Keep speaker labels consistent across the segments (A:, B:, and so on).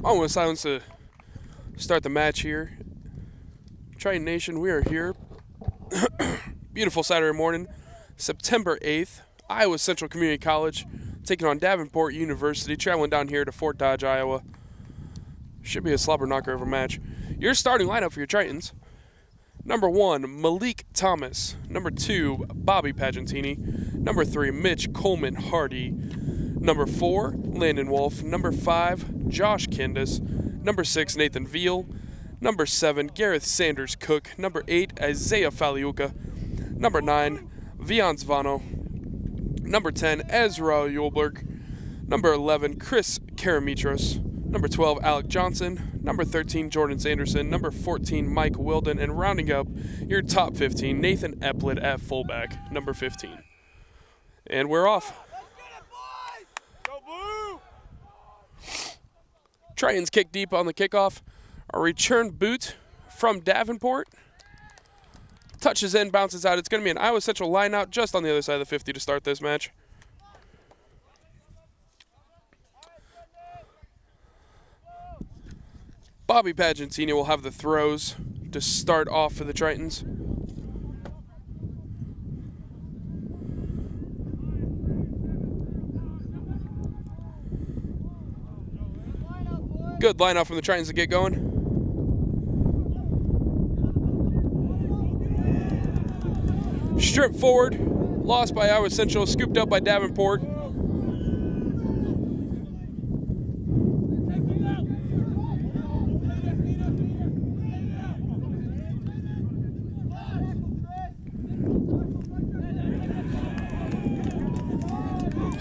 A: On with silence to start the match here. Triton Nation, we are here. Beautiful Saturday morning, September 8th. Iowa Central Community College taking on Davenport University, traveling down here to Fort Dodge, Iowa. Should be a slobber knocker of a match. Your starting lineup for your Tritons. Number 1, Malik Thomas. Number 2, Bobby Pagentini. Number 3, Mitch Coleman Hardy. Number 4, Landon Wolf. Number 5, Josh Candace. Number 6, Nathan Veal. Number 7, Gareth Sanders Cook. Number 8, Isaiah Faliuka. Number 9, Vian Zvano. Number 10, Ezra Yulberg. Number 11, Chris Karamitros. Number 12, Alec Johnson. Number 13, Jordan Sanderson. Number 14, Mike Wilden. And rounding up your top 15, Nathan Epplett at fullback, number 15. And we're off. Tritons kick deep on the kickoff. A return boot from Davenport. Touches in, bounces out. It's going to be an Iowa Central line out just on the other side of the 50 to start this match. Bobby Pagentini will have the throws to start off for the Tritons. Good line out from the Tritons to get going. Strip forward, lost by Iowa Central, scooped up by Davenport.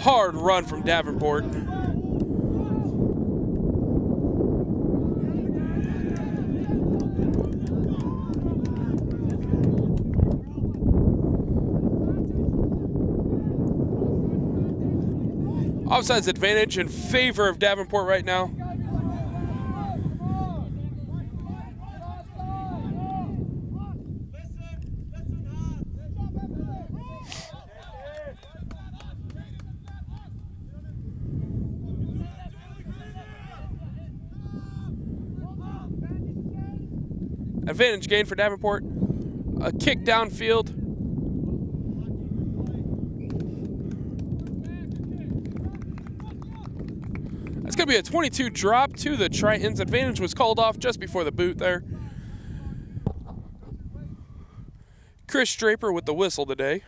A: Hard run from Davenport. Offsides advantage in favor of Davenport right now. Advantage gain for Davenport. A kick downfield. It's going to be a 22 drop to the Tritons. Advantage was called off just before the boot there. Chris Draper with the whistle today.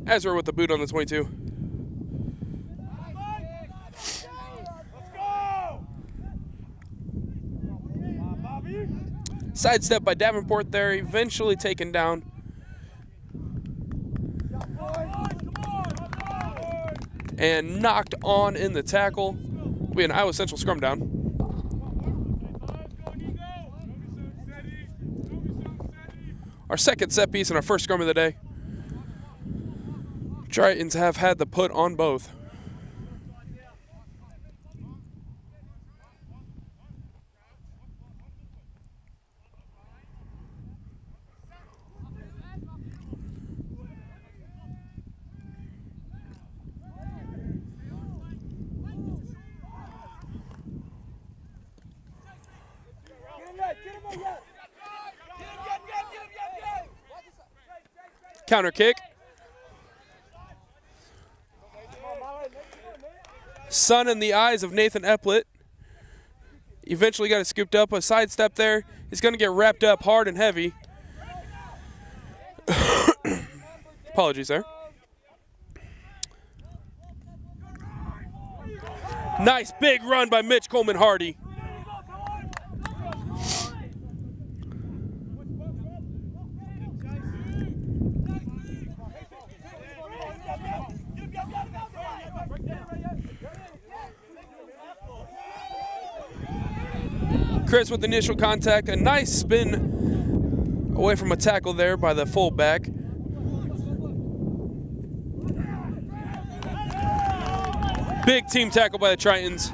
A: Ezra with the boot on the 22. Sidestep by Davenport there, eventually taken down. And knocked on in the tackle. Will be an Iowa Central scrum down. Our second set piece and our first scrum of the day. Tritons have had the put on both. Counter kick. Sun in the eyes of Nathan Epplett. Eventually got it scooped up. A sidestep there. He's going to get wrapped up hard and heavy. Apologies there. Nice big run by Mitch Coleman Hardy. Chris with initial contact, a nice spin away from a tackle there by the fullback. Big team tackle by the Tritons.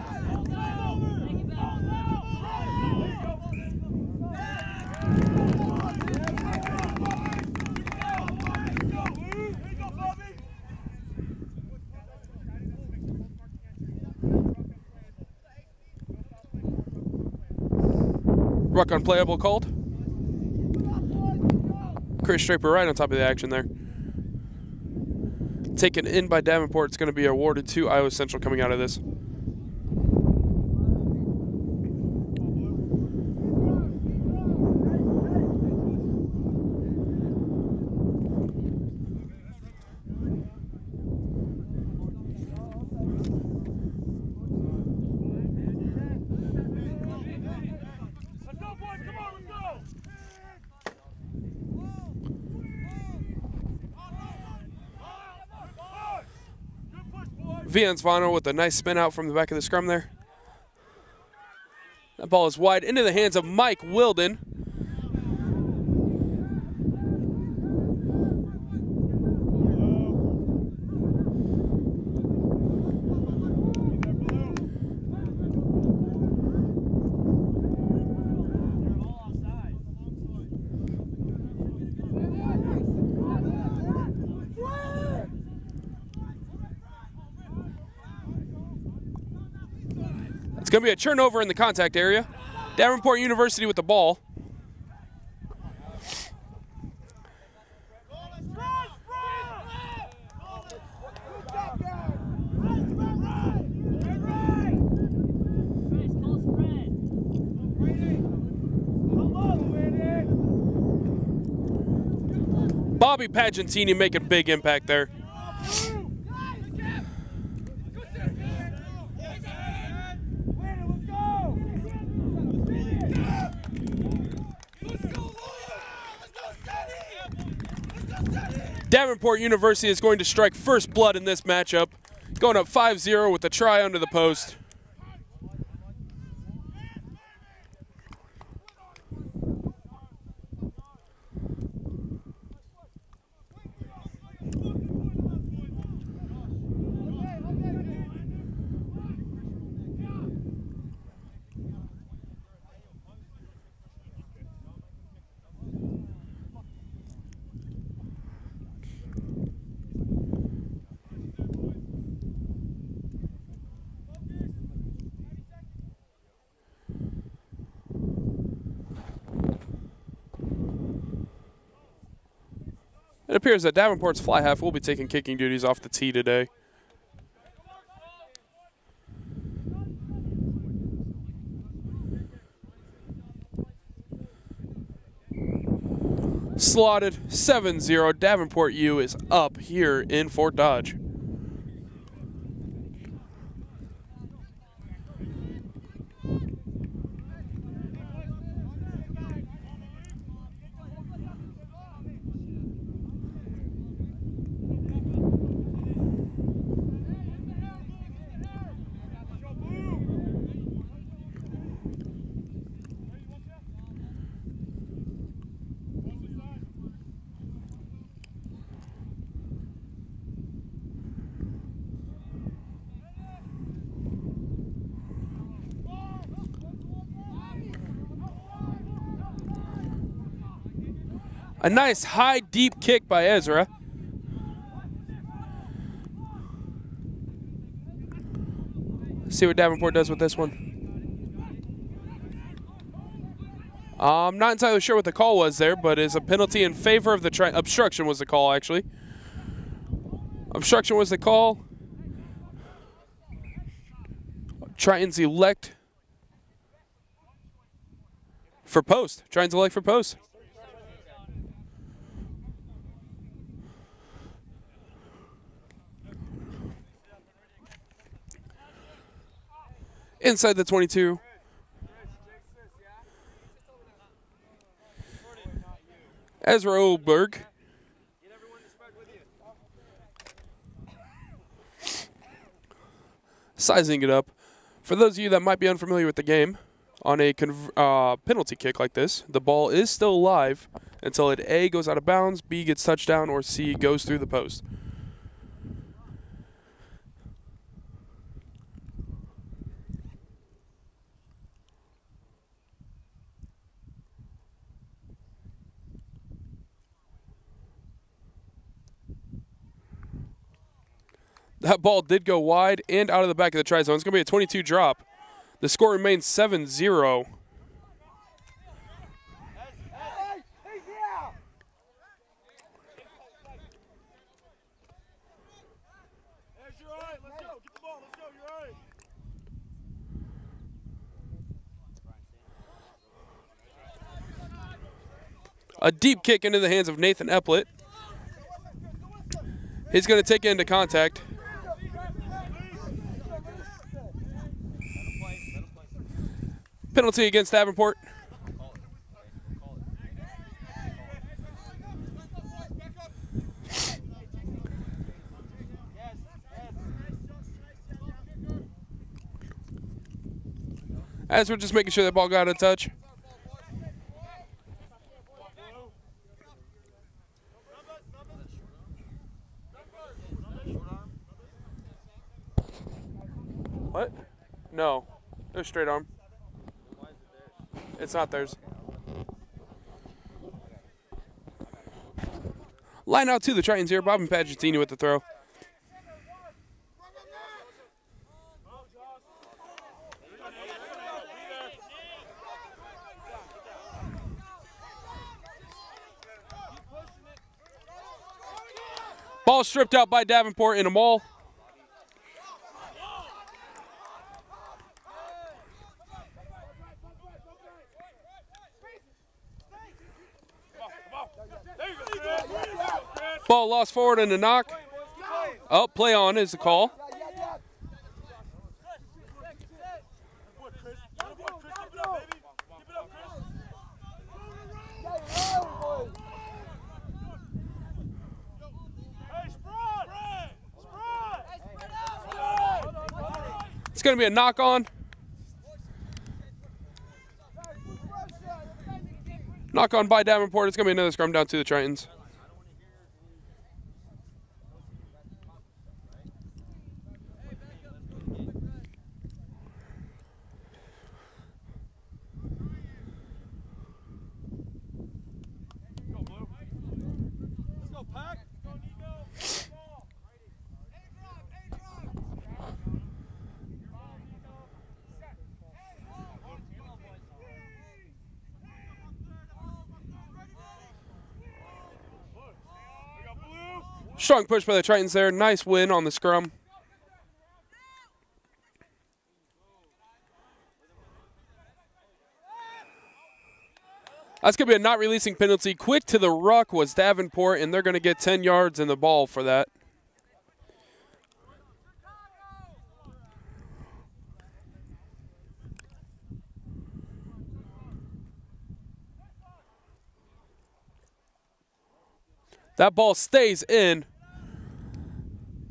A: Ruck unplayable called. Chris Straper right on top of the action there. Taken in by Davenport. It's going to be awarded to Iowa Central coming out of this. Viansvano with a nice spin out from the back of the scrum there. That ball is wide into the hands of Mike Wilden. It's going to be a turnover in the contact area. Davenport University with the ball. Bobby Pagentini making big impact there. Davenport University is going to strike first blood in this matchup, going up 5-0 with a try under the post. It appears that Davenport's fly half will be taking kicking duties off the tee today. Slotted 7-0. Davenport U is up here in Fort Dodge. A nice high, deep kick by Ezra. Let's see what Davenport does with this one. I'm not entirely sure what the call was there, but it's a penalty in favor of the obstruction was the call, actually. Obstruction was the call. Tritons elect for post. Tritons elect for post. Inside the 22. Ezra Oberg. Sizing it up. For those of you that might be unfamiliar with the game, on a penalty kick like this, the ball is still live until it A, goes out of bounds, B, gets touchdown, or C, goes through the post. That ball did go wide and out of the back of the try zone. It's going to be a 22 drop. The score remains 7-0. A deep kick into the hands of Nathan Epplett. He's going to take it into contact. Penalty against Davenport. As we're just making sure that ball got a touch. What? No. It was straight arm. It's not theirs. Line out to the Tritons here. Bob and Pagentini with the throw. Ball stripped out by Davenport in a maul. Ball lost forward and a knock. Oh, play on is the call. It's going to be a knock on. Knock on by Davenport. It's going to be another scrum down to the Tritons. Strong push by the Tritons there. Nice win on the scrum. That's going to be a not releasing penalty. Quick to the ruck was Davenport, and they're going to get 10 yards in the ball for that. That ball stays in.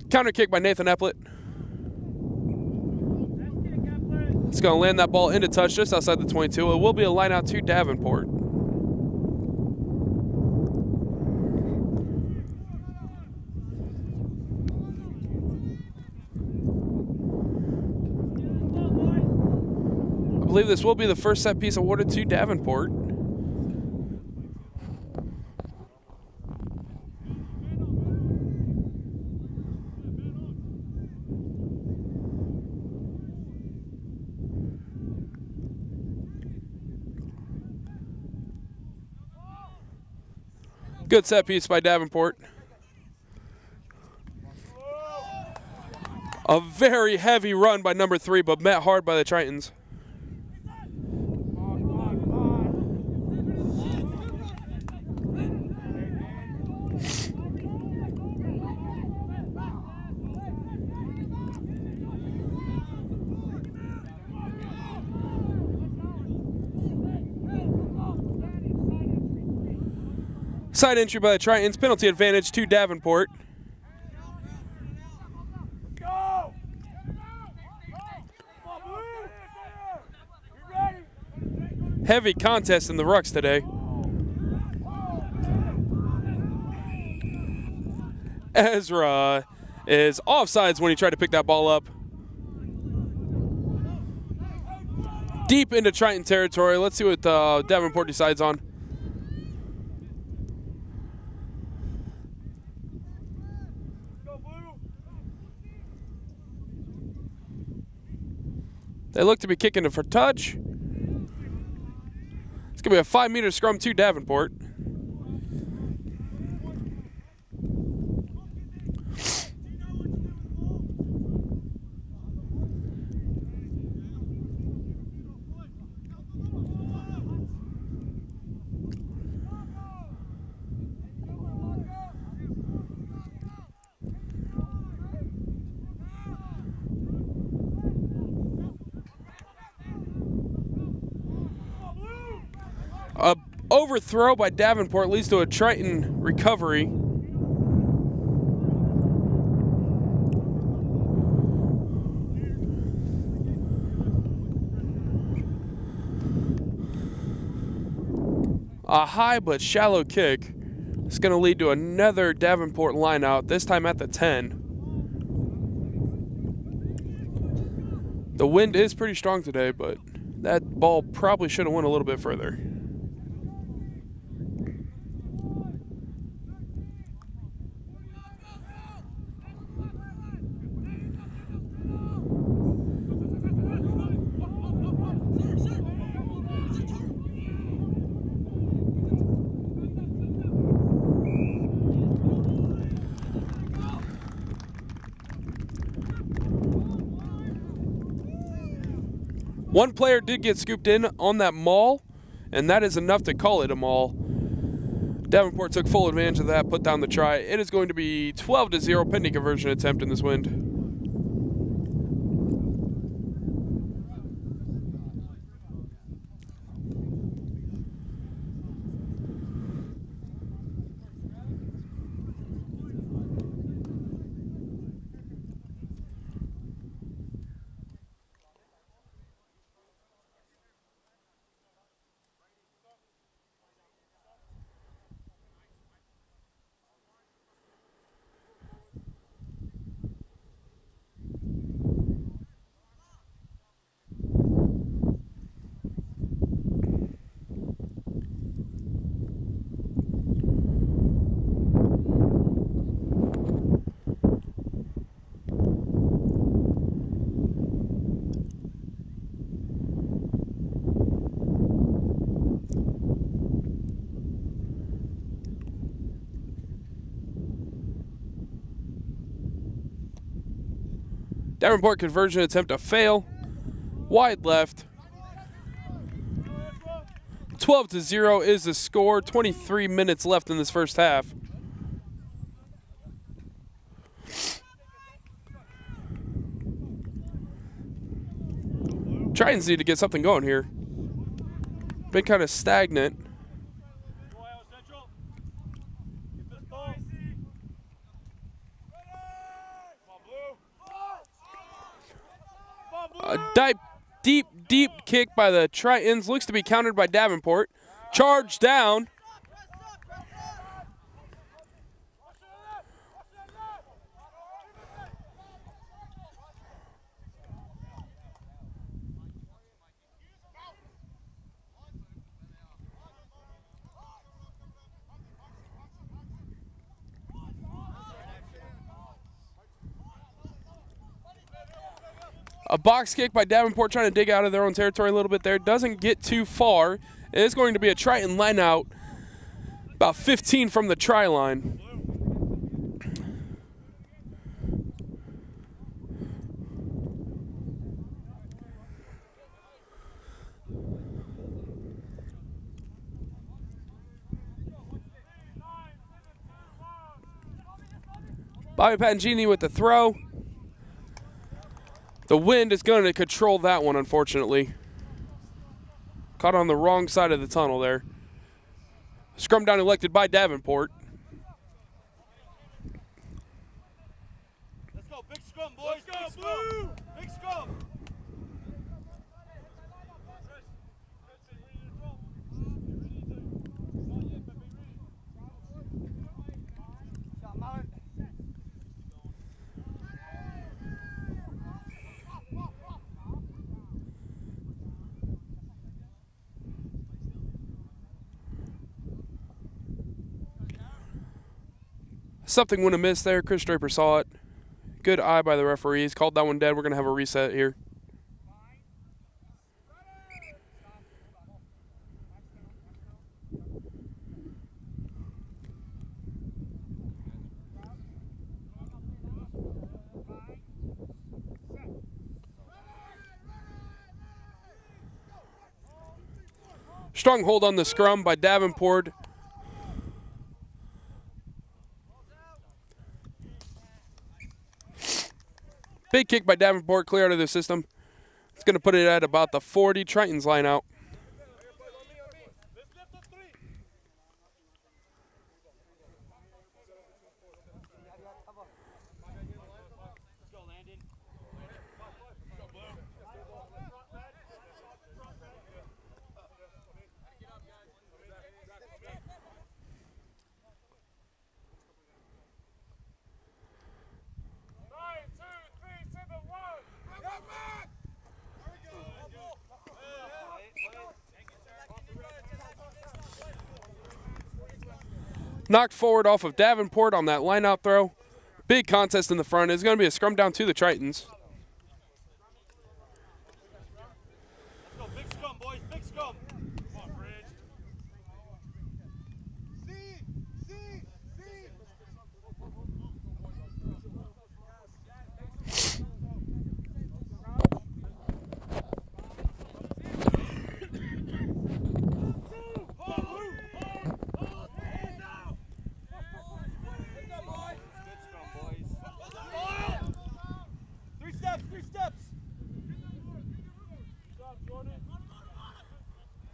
A: Counter kick by Nathan Epplett. It's going to land that ball into touch just outside the 22. It will be a line out to Davenport. I believe this will be the first set piece awarded to Davenport. Good set piece by Davenport. A very heavy run by number 3, but met hard by the Tritons. Side entry by the Tritons, penalty advantage to Davenport. Heavy contest in the rucks today. Ezra is offsides when he tried to pick that ball up. Deep into Triton territory. Let's see what Davenport decides on. They look to be kicking it for touch. It's going to be a 5-meter scrum to Davenport. overthrow by Davenport leads to a Triton recovery. A high but shallow kick. It's going to lead to another Davenport line out, this time at the 10. The wind is pretty strong today, but that ball probably should have went a little bit further. One player did get scooped in on that maul, and that is enough to call it a maul. Davenport took full advantage of that, put down the try. It is going to be 12-0 pending conversion attempt in this wind. Davenport conversion attempt to fail. Wide left. 12-0 is the score. 23 minutes left in this first half. Tritons need to get something going here. Been kind of stagnant. A deep kick by the Tritons. Looks to be countered by Davenport. Charge down. A box kick by Davenport trying to dig out of their own territory a little bit there. Doesn't get too far. It is going to be a Triton line out about 15 from the try line. Bobby Patangini with the throw. The wind is going to control that one, unfortunately. Caught on the wrong side of the tunnel there. Scrum down elected by Davenport.
B: Let's go, big scrum, boys. Let's go, blue. Big scrum.
A: Something went amiss there. Chris Draper saw it. Good eye by the referees. Called that one dead. We're going to have a reset here. Strong hold on the scrum by Davenport. Big kick by Davenport, clear out of the system. It's going to put it at about the 40. Tritons line out. Knocked forward off of Davenport on that line-out throw. Big contest in the front. It's going to be a scrum down to the Tritons.
B: Let's go, big scrum, boys, big scrum. Come on, Bridge.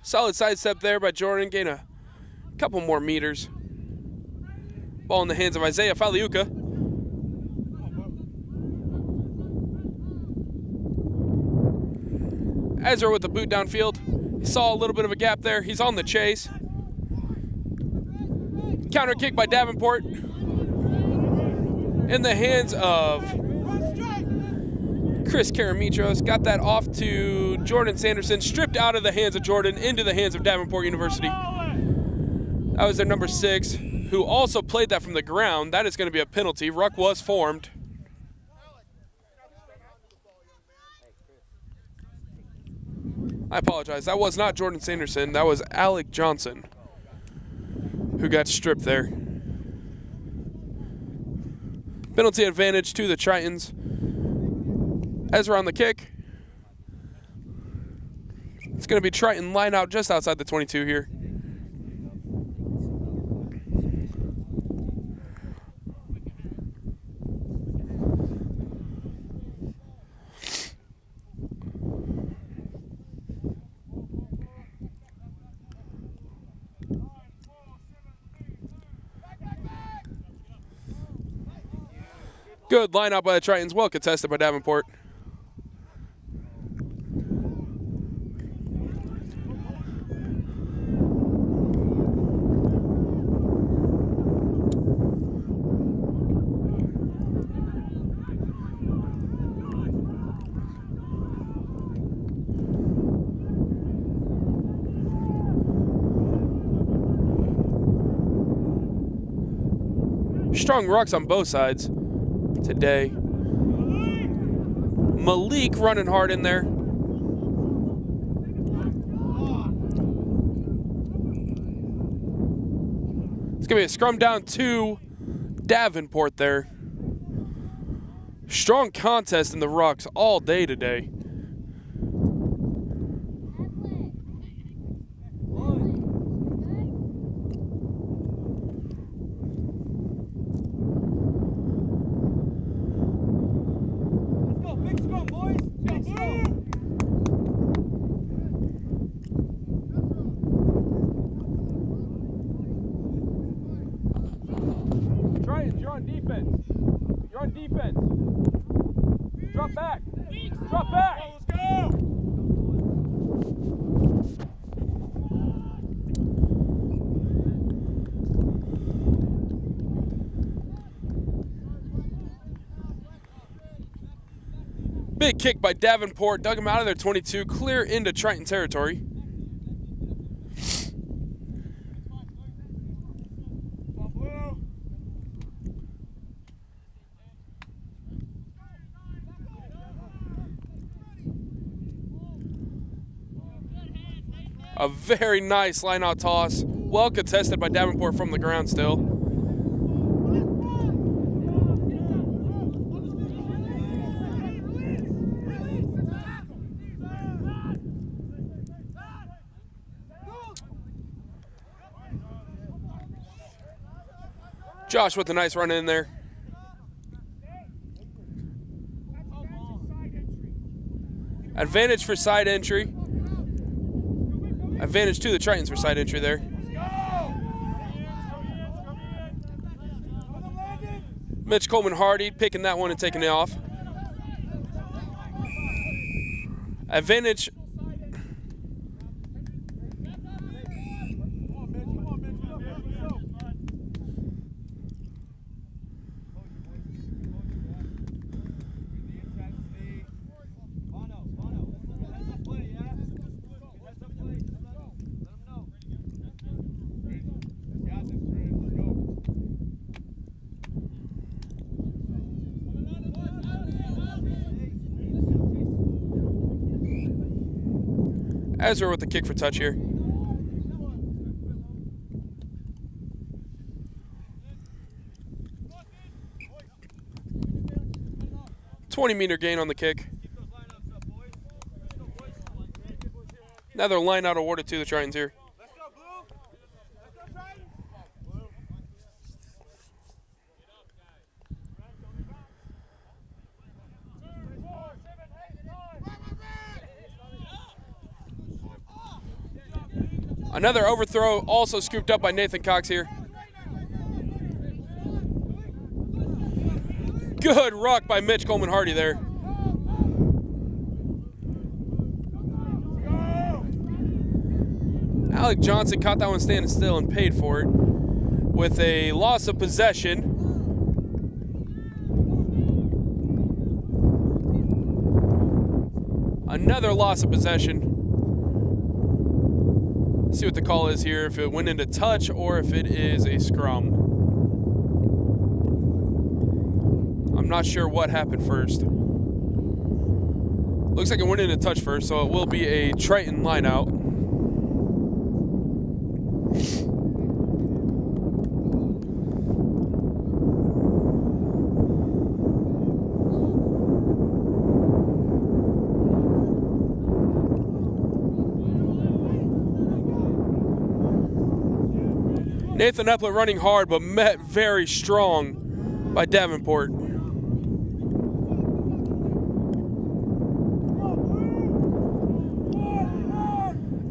A: Solid sidestep there by Jordan. Gain a couple more meters. Ball in the hands of Isaiah Faliuka. Ezra with the boot downfield. He saw a little bit of a gap there. He's on the chase. Counter kick by Davenport. In the hands of Chris Karamitros. Got that off to Jordan Sanderson. Stripped out of the hands of Jordan into the hands of Davenport University. That was their number 6, who also played that from the ground. That is going to be a penalty. Ruck was formed. I apologize. That was not Jordan Sanderson. That was Alec Johnson who got stripped there. Penalty advantage to the Tritons. Ezra on the kick. It's going to be Triton line out just outside the 22 here. Good line out by the Tritons. Well contested by Davenport. Strong rucks on both sides today. Malik running hard in there. It's going to be a scrum down to Davenport there. Strong contest in the rucks all day today. Big kick by Davenport, dug him out of their 22, clear into Triton territory. A very nice line-out toss, well contested by Davenport from the ground still. Josh with a nice run in there. Advantage for side entry. Advantage to the Tritons for side entry there. Mitch Coleman Hardy picking that one and taking it off. Advantage. Ezra with the kick for touch here. 20-meter gain on the kick. Another line out awarded to the Tritons here.
B: Let's go, Blue. Let's go, Tritons.
A: Another overthrow, also scooped up by Nathan Cox here. Good ruck by Mitch Coleman-Hardy there. Alec Johnson caught that one standing still and paid for it with a loss of possession. Another loss of possession. Let's see what the call is here, if it went into touch or if it is a scrum. I'm not sure what happened first. Looks like it went into touch first, so it will be a Triton line out. Nathan Epler running hard, but met very strong by Davenport.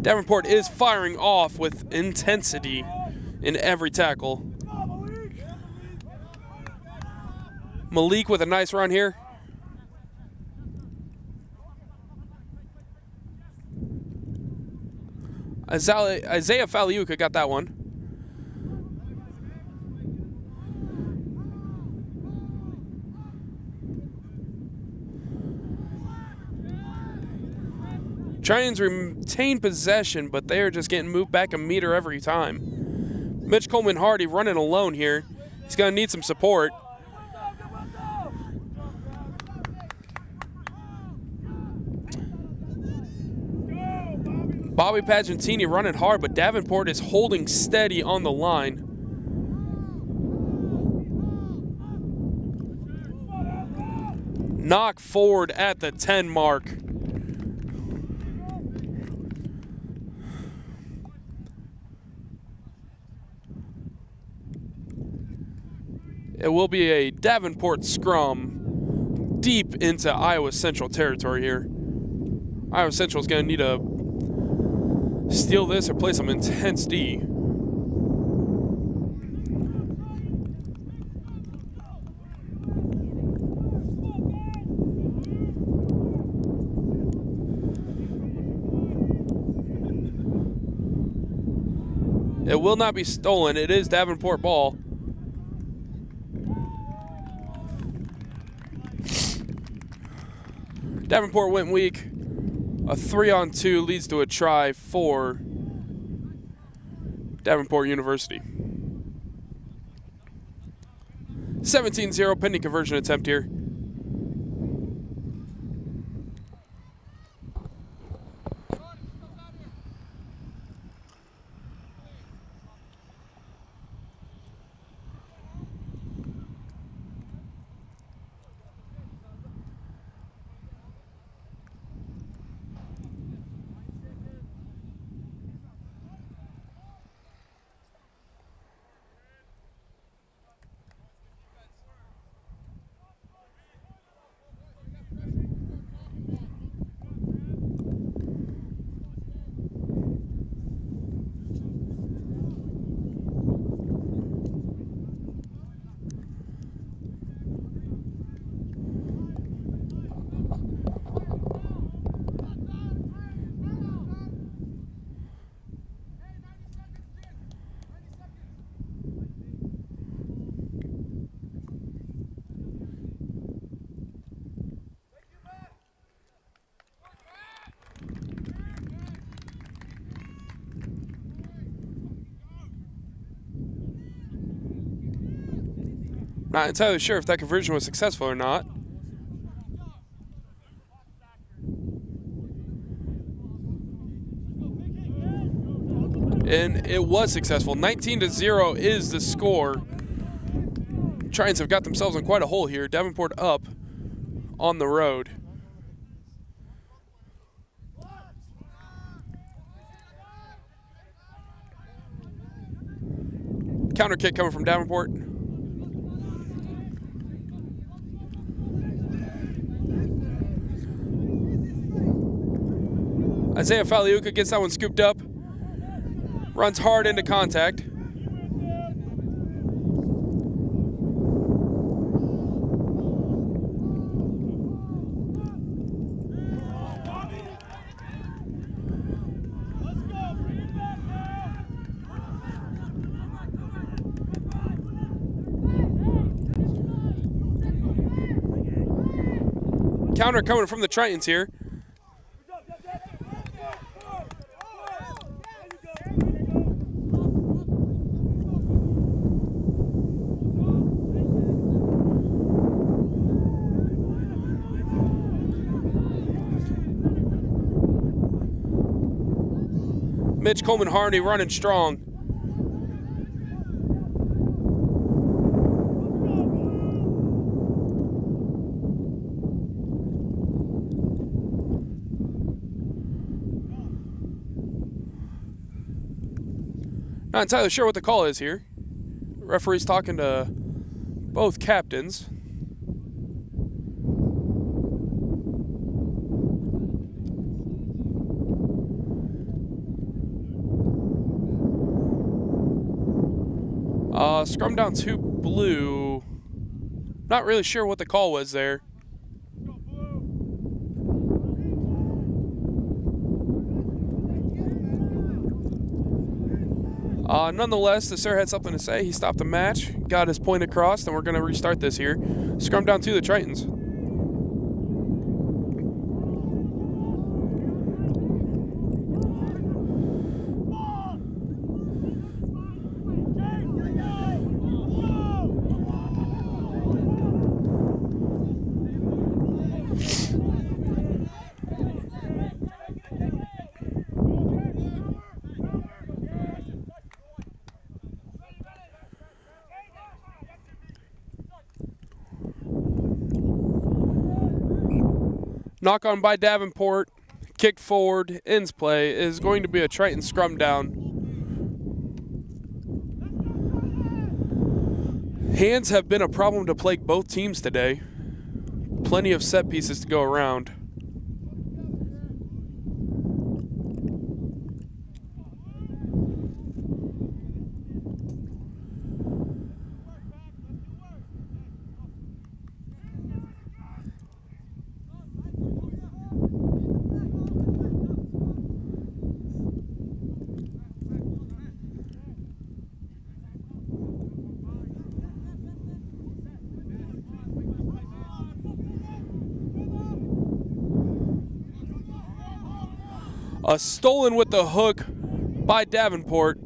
A: Davenport is firing off with intensity in every tackle. Malik with a nice run here. Isaiah Faliuka got that one. Tritons retain possession, but they are just getting moved back a meter every time. Mitch Coleman-Hardy running alone here. He's going to need some support. Bobby Pagentini running hard, but Davenport is holding steady on the line. Knock forward at the 10 mark. It will be a Davenport scrum deep into Iowa Central territory here. Iowa Central is going to need to steal this or play some intense D. It will not be stolen. It is Davenport ball. Davenport went weak. A 3-on-2 leads to a try for Davenport University. 17-0 pending conversion attempt here. Not entirely sure if that conversion was successful or not. And it was successful. 19-0 is the score. Tritons have got themselves in quite a hole here. Davenport up on the road. Counter kick coming from Davenport. Isaiah Faliuka gets that one scooped up. Runs hard into contact. Counter coming from the Tritons here. Mitch Coleman Harney running strong. Not entirely sure what the call is here. Referee's talking to both captains. Scrum down to blue. Not really sure what the call was there. Nonetheless, the sir had something to say. He stopped the match, got his point across, and we're going to restart this here. Scrum down to the Tritons. Knock on by Davenport, kick forward, ends play, is going to be a Triton scrum down. Hands have been a problem to plague both teams today. Plenty of set pieces to go around. Stolen with the hook by Davenport.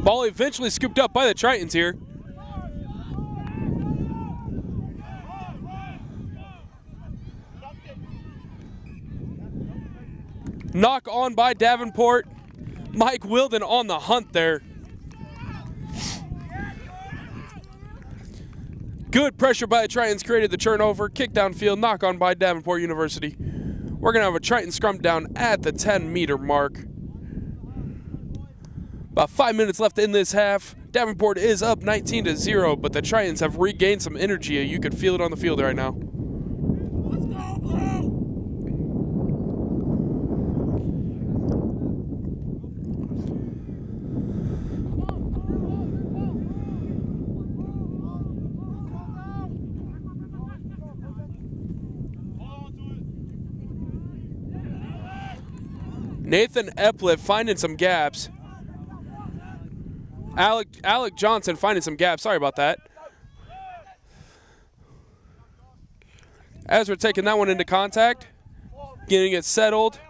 A: Ball eventually scooped up by the Tritons here. Knock on by Davenport. Mike Wilden on the hunt there. Good pressure by the Tritons created the turnover. Kick downfield, knock on by Davenport University. We're going to have a Triton scrum down at the 10-meter mark. About 5 minutes left in this half. Davenport is up 19-0, but the Tritons have regained some energy. You can feel it on the field right now.
B: Let's go, Blue!
A: Nathan Epplett finding some gaps. Alec Johnson finding some gaps. Sorry about that. As we're taking that one into contact, getting it settled.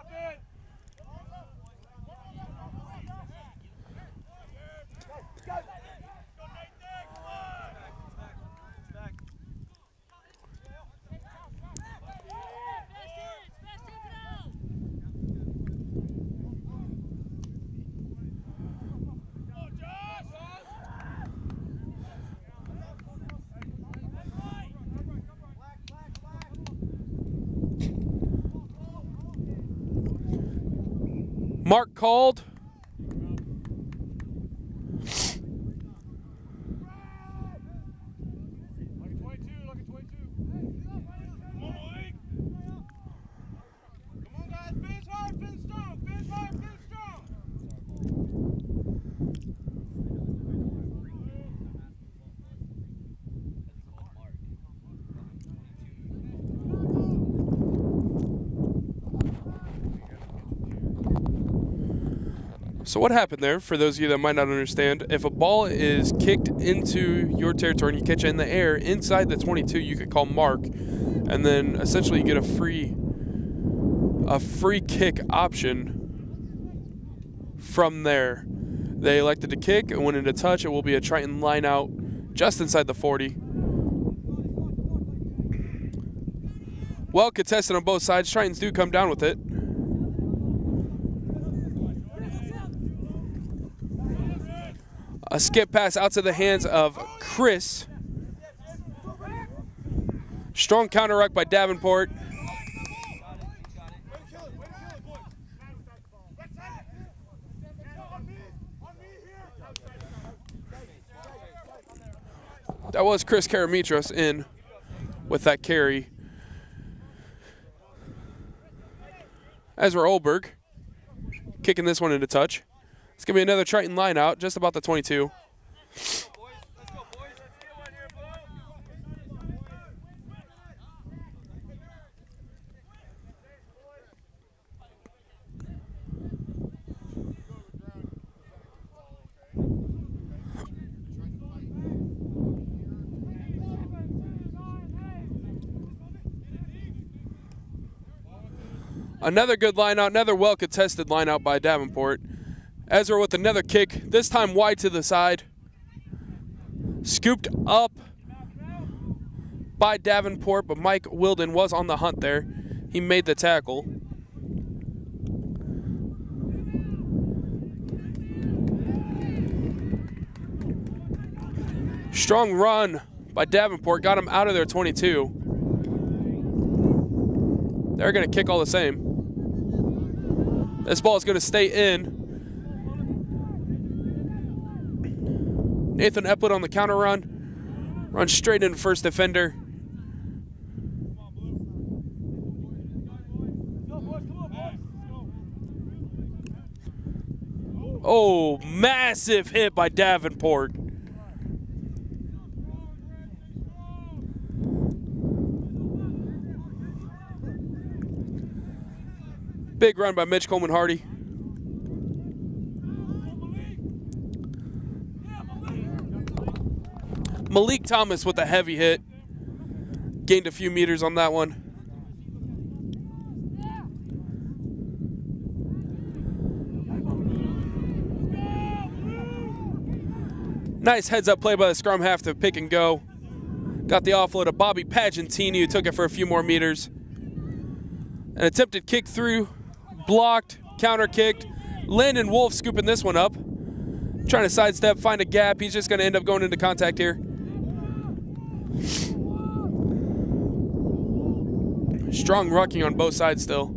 A: Mark called. So what happened there, for those of you that might not understand, if a ball is kicked into your territory and you catch it in the air inside the 22, you could call mark, and then essentially you get a free kick option from there. They elected to kick and went into touch. It will be a Triton line out just inside the 40. Well contested on both sides. Tritons do come down with it. A skip pass out to the hands of Chris. Strong counter ruck by Davenport. That was Chris Karamitros in with that carry. Ezra Olberg kicking this one into touch. It's going to be another Triton line out, just about the 22. Another good line out, another well-contested line out by Davenport. Ezra with another kick, this time wide to the side. Scooped up by Davenport, but Mike Wilden was on the hunt there. He made the tackle. Strong run by Davenport, got him out of their 22. They're going to kick all the same. This ball is going to stay in. Nathan Epplett on the counter run. Runs straight into first defender. Oh, massive hit by Davenport. Big run by Mitch Coleman Hardy. Malik Thomas with a heavy hit. Gained a few meters on that one. Nice heads-up play by the scrum half to pick and go. Got the offload of Bobby Pagentini, who took it for a few more meters. An attempted kick through, blocked, counter-kicked. Landon Wolf scooping this one up. Trying to sidestep, find a gap. He's just going to end up going into contact here. Strong rucking on both sides still.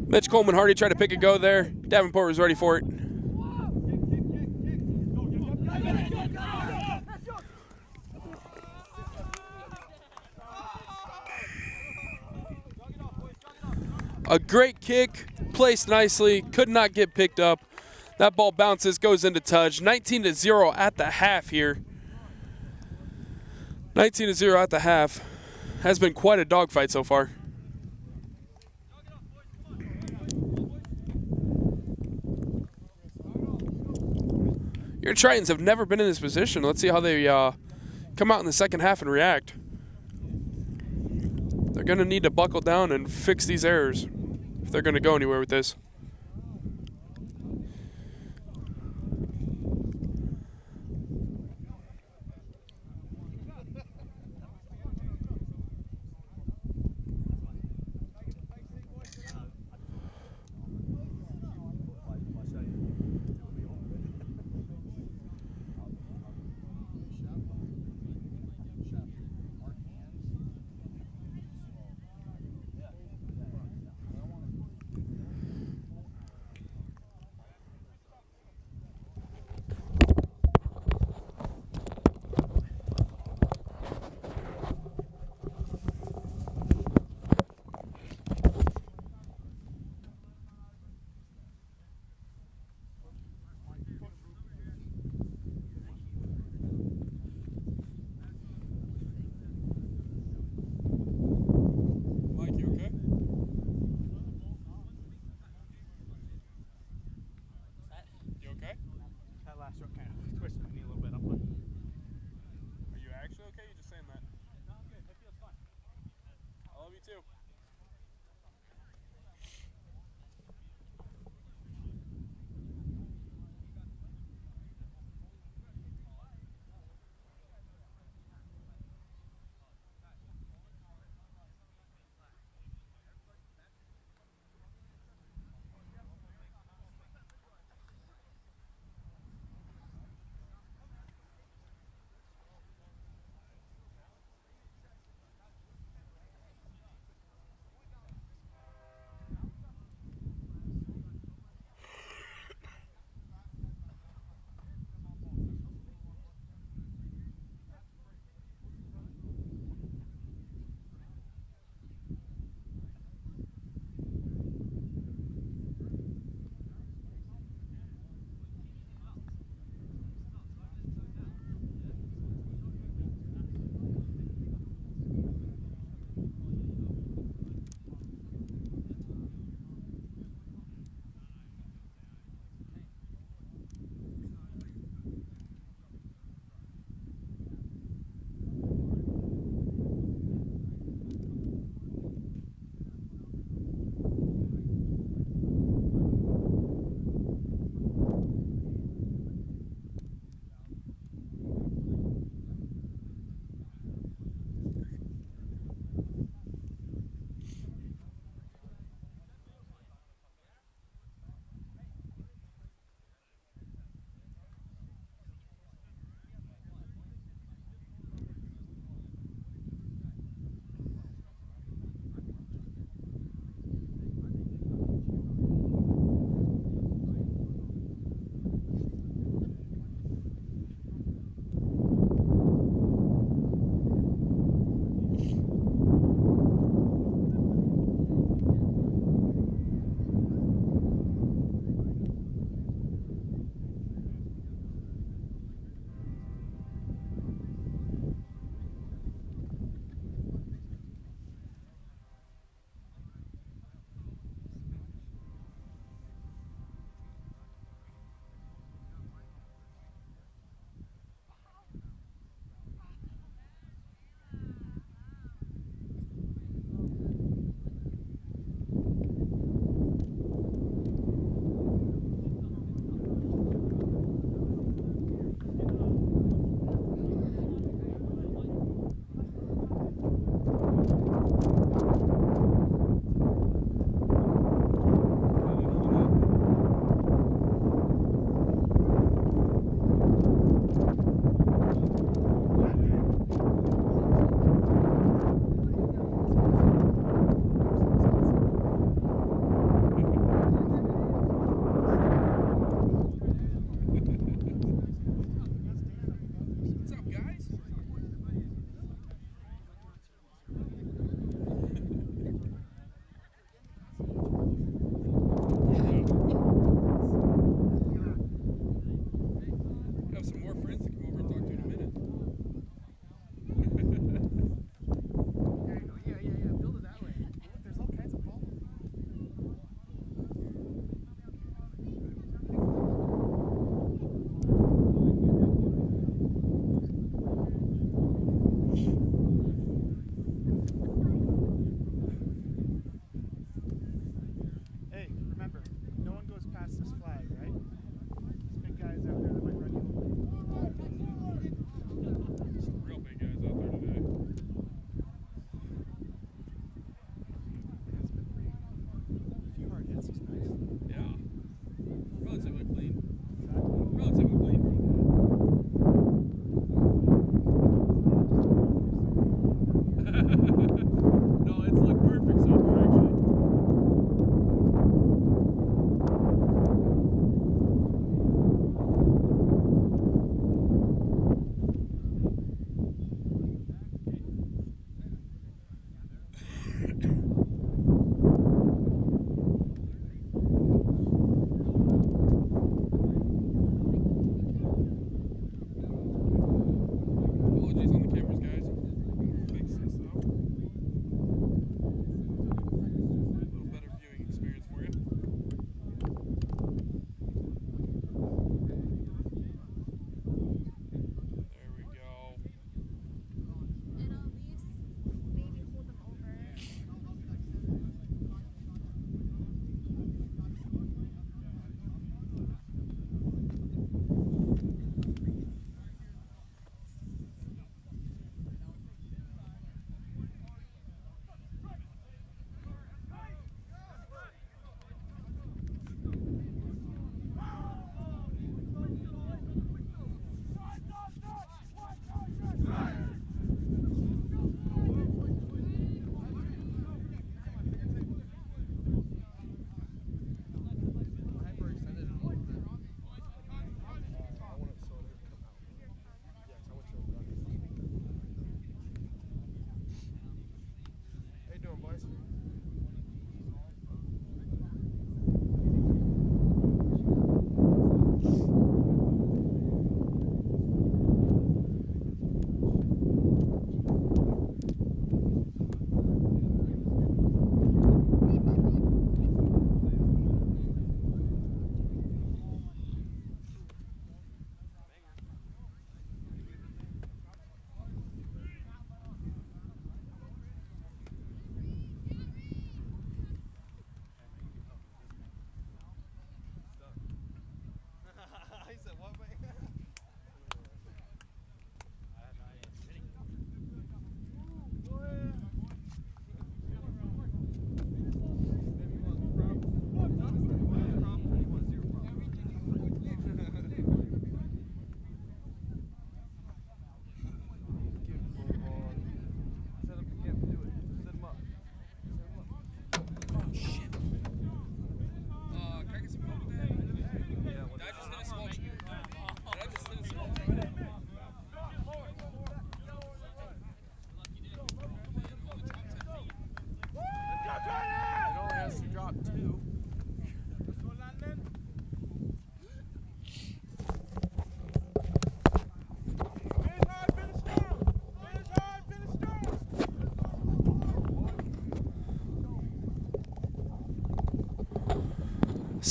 A: Mitch Coleman Hardy tried to pick a go there. Davenport was ready for it. A great kick, placed nicely, could not get picked up. That ball bounces, goes into touch. 19-0 at the half here. 19-0 at the half. Has been quite a dogfight so far. Your Tritons have never been in this position. Let's see how they come out in the second half and react. They're going to need to buckle down and fix these errors if they're going to go anywhere with this.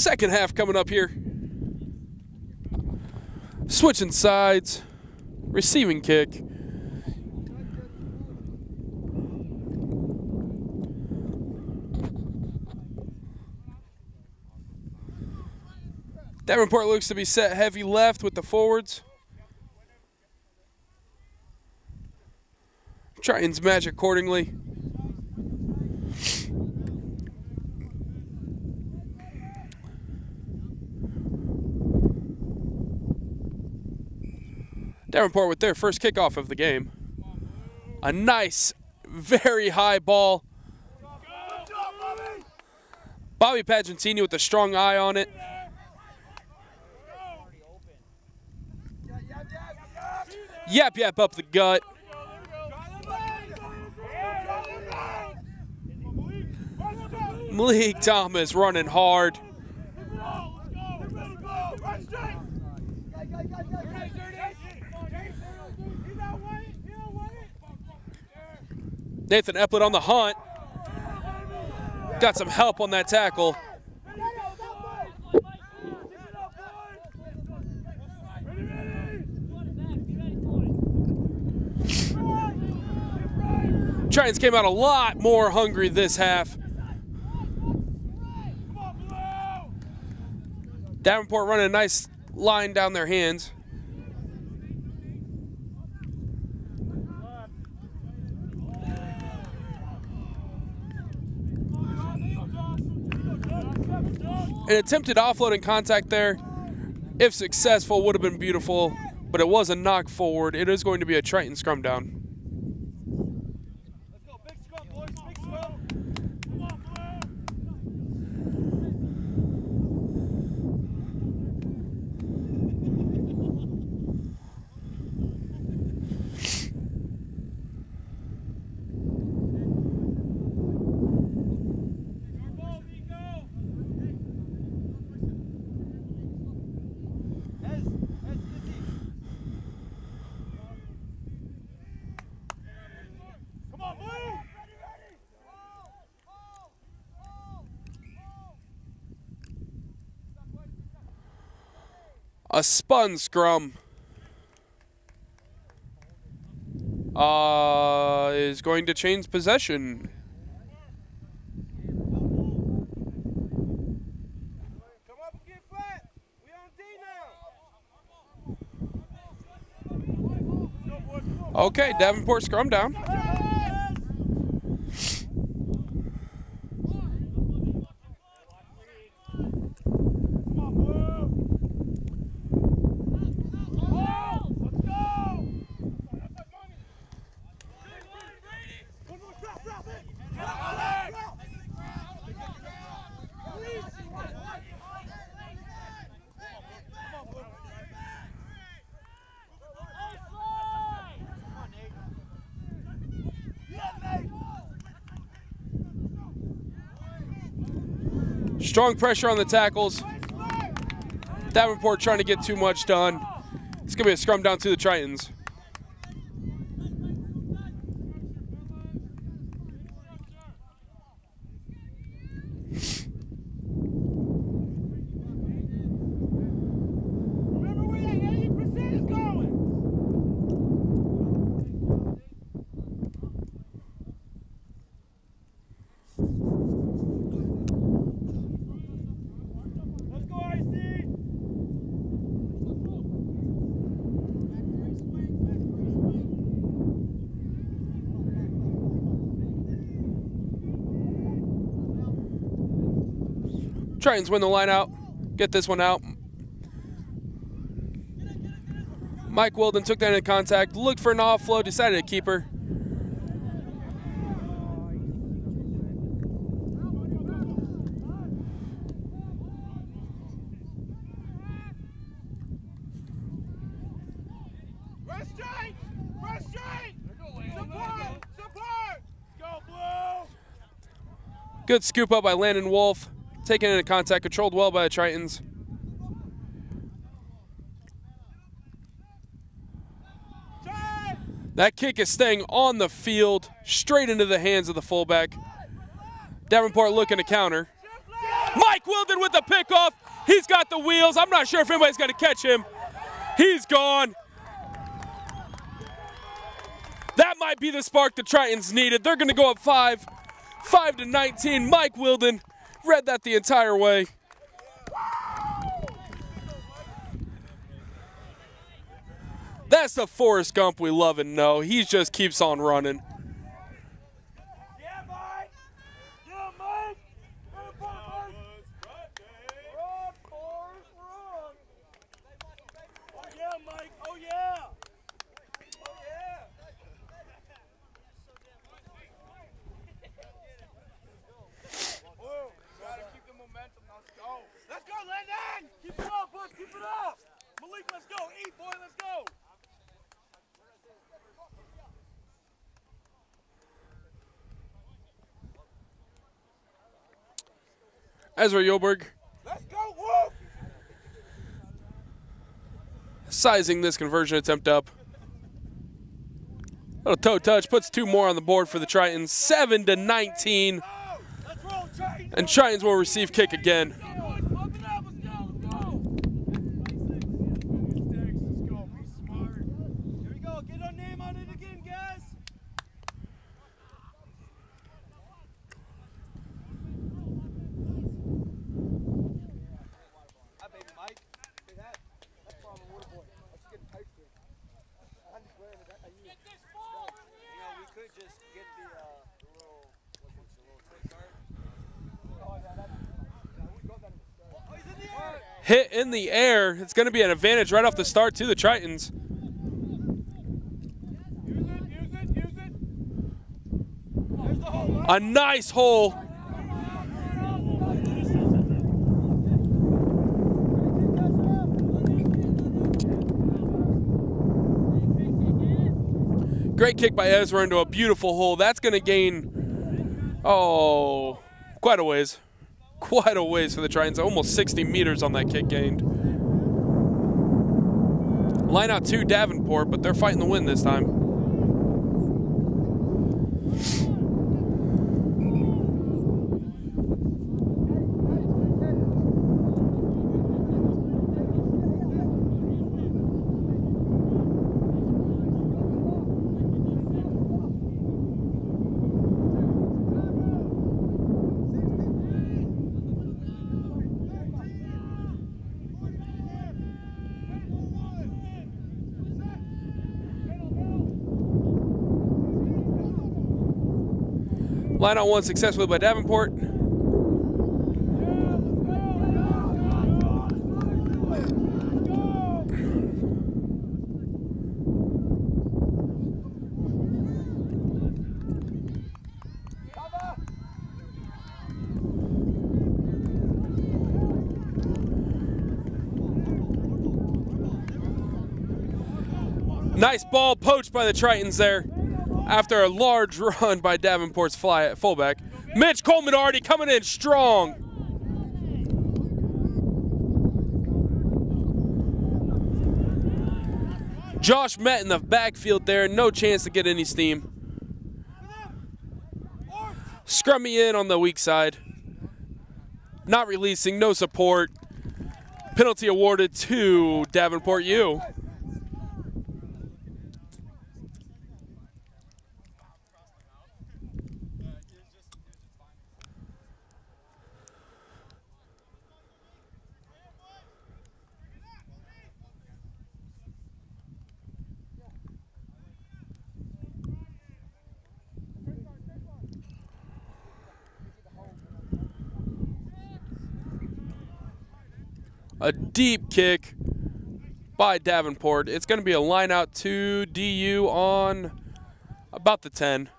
A: Second half coming up here. Switching sides. Receiving kick. Davenport looks to be set heavy left with the forwards. Tritons match accordingly. Davenport with their first kickoff of the game. A nice, very high ball. Bobby Pagentini with a strong eye on it. Yap yap up the gut. Malik Thomas running hard. Nathan Epplett on the hunt. Got some help on that tackle. Tritons came out a lot more hungry this half. Davenport running a nice line down their hands. An attempted offloading contact there, if successful, would have been beautiful, but it was a knock forward. It is going to be a Triton scrum down.
B: Let's go, big scrum, boys, big scrum. Come on,
A: A spun scrum is going to change possession.
B: come up and get flat. We on D now.
A: Okay, Davenport scrum down. Strong pressure on the tackles. Davenport trying to get too much done. It's going to be a scrum down to the Tritons.
B: Remember where that 80% is going. Let's go, IC.
A: Tritons win the line out. Get this one out. Mike Wilden took that into contact, looked for an offload, decided to keep her.
B: Run straight! Run straight! Support! Support! Go, Blue!
A: Good scoop up by Landon Wolf. Taken into contact, controlled well by the Tritons. That kick is staying on the field, straight into the hands of the fullback. Davenport looking to counter. Mike Wilden with the pickoff. He's got the wheels. I'm not sure if anybody's going to catch him. He's gone. That might be the spark the Tritons needed. They're going to go up 5-19. Mike Wilden read that the entire way. That's the Forrest Gump we love and know. He just keeps on running.
B: Yeah, Mike. Yeah, Mike. Run, Forrest, run. Oh, yeah, Mike. Oh, yeah. Oh, yeah. Whoa. Gotta keep the momentum. Let's go. Let's go, Landon. Keep it up, boys. Keep it up. Malik, let's go. Eat, boy. Let's go.
A: Ezra Yoberg
B: Let's go, Wolf.
A: sizing this conversion attempt up. Little toe touch puts 2 more on the board for the Tritons, 7-19.
B: Let's roll, Tritons.
A: And Tritons will receive kick again.
B: Let's go. Let's go. Be smart. Here we go. Get our name on it again, guys. Hi, baby Mike. Say that. That's from a water boy. Let's get tight here. I'm just wearing it. Get this ball in the air. You know, we could just get the little, what's the little toy card? Oh, yeah, that's, we got that in the start. Oh, he's in the air.
A: Hit in the air. It's going to be an advantage right off the start to the Tritons.
B: Use it. There's the hole.
A: A nice hole. Great kick by Ezra into a beautiful hole. That's going to gain, quite a ways. Quite a ways for the Tritons. Almost 60 meters on that kick gained. Line out 2 Davenport, but they're fighting the win this time. Line out 1 successfully by Davenport. Nice ball poached by the Tritons there after a large run by Davenport's fullback. Mitch Coleman already coming in strong. Josh met in the backfield there, no chance to get any steam. Scrummy in on the weak side. Not releasing, no support. Penalty awarded to Davenport U. A deep kick by Davenport. It's going to be a line out to DU on about the 10.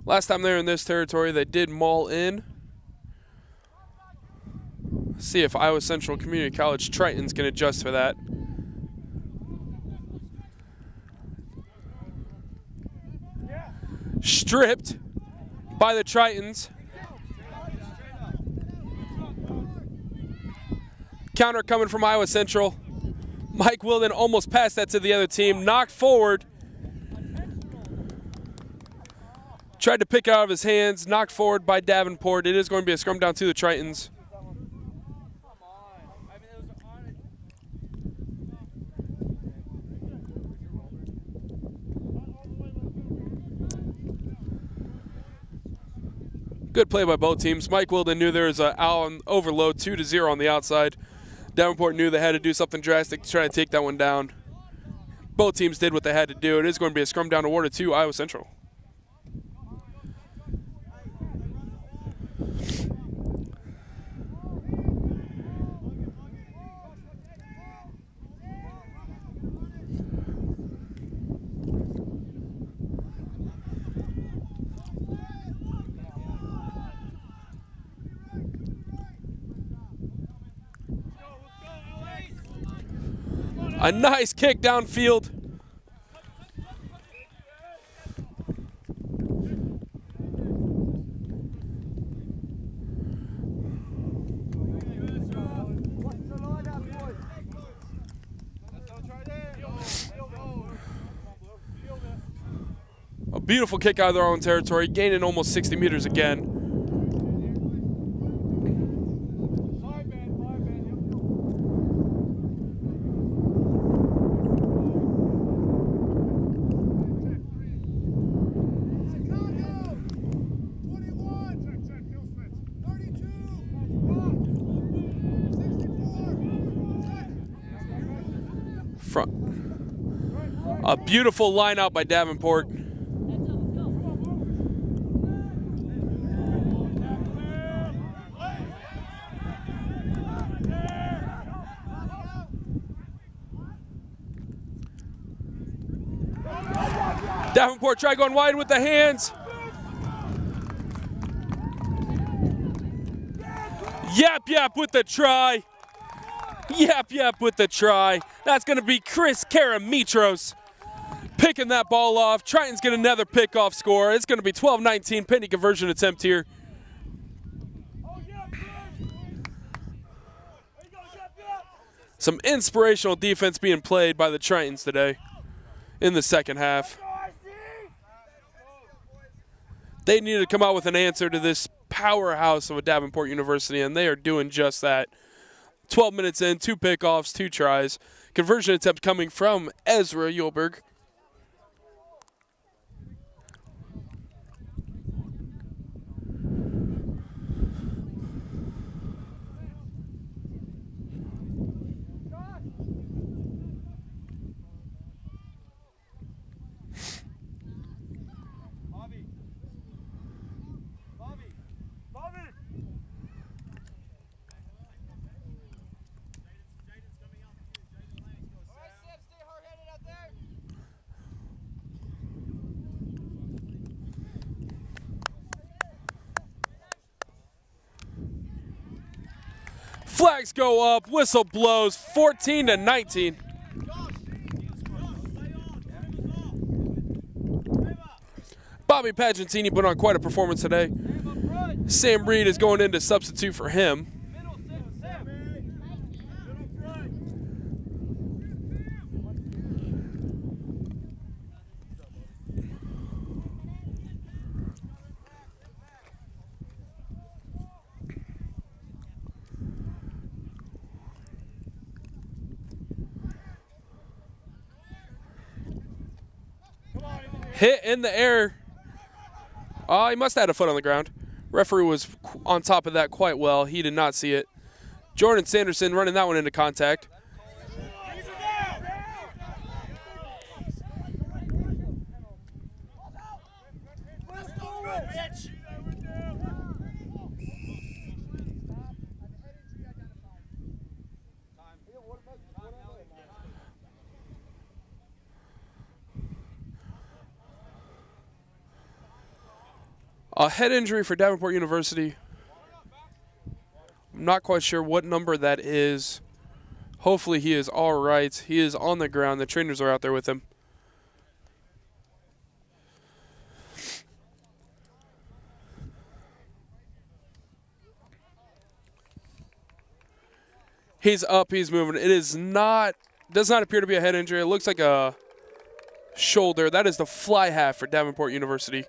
A: Last time they were in this territory, they did maul in. Let's see if Iowa Central Community College Tritons can adjust for that. Stripped by the Tritons. Counter coming from Iowa Central. Mike Wilden almost passed that to the other team. Knocked forward. Tried to pick it out of his hands, knocked forward by Davenport. It is going to be a scrum down to the Tritons. Good play by both teams. Mike Wilden knew there was an overload, 2-0 on the outside. Davenport knew they had to do something drastic to try to take that one down. Both teams did what they had to do. It is going to be a scrum down awarded to Iowa Central. A nice kick downfield. A beautiful kick out of their own territory, gaining almost 60 meters again. A beautiful line out by Davenport. Davenport try going wide with the hands. Yap with the try. Yap with the try. That's going to be Chris Karamitros picking that ball off. Tritons get another pickoff score. It's going to be 12-19 penalty conversion attempt here. Some inspirational defense being played by the Tritons today in the second half. They needed to come out with an answer to this powerhouse of a Davenport University, and they are doing just that. 12 minutes in, 2 pickoffs, 2 tries. Conversion attempt coming from Ezra Yulberg. Flags go up, whistle blows, 14-19. Bobby Pagentini put on quite a performance today. Sam Reed is going in to substitute for him. Hit in the air. Oh, he must have had a foot on the ground. Referee was on top of that quite well. He did not see it. Jordan Sanderson running that one into contact. A head injury for Davenport University. I'm not quite sure what number that is. Hopefully he is all right. He is on the ground. The trainers are out there with him. He's up, he's moving. It is not, does not appear to be a head injury. It looks like a shoulder. That is the fly half for Davenport University.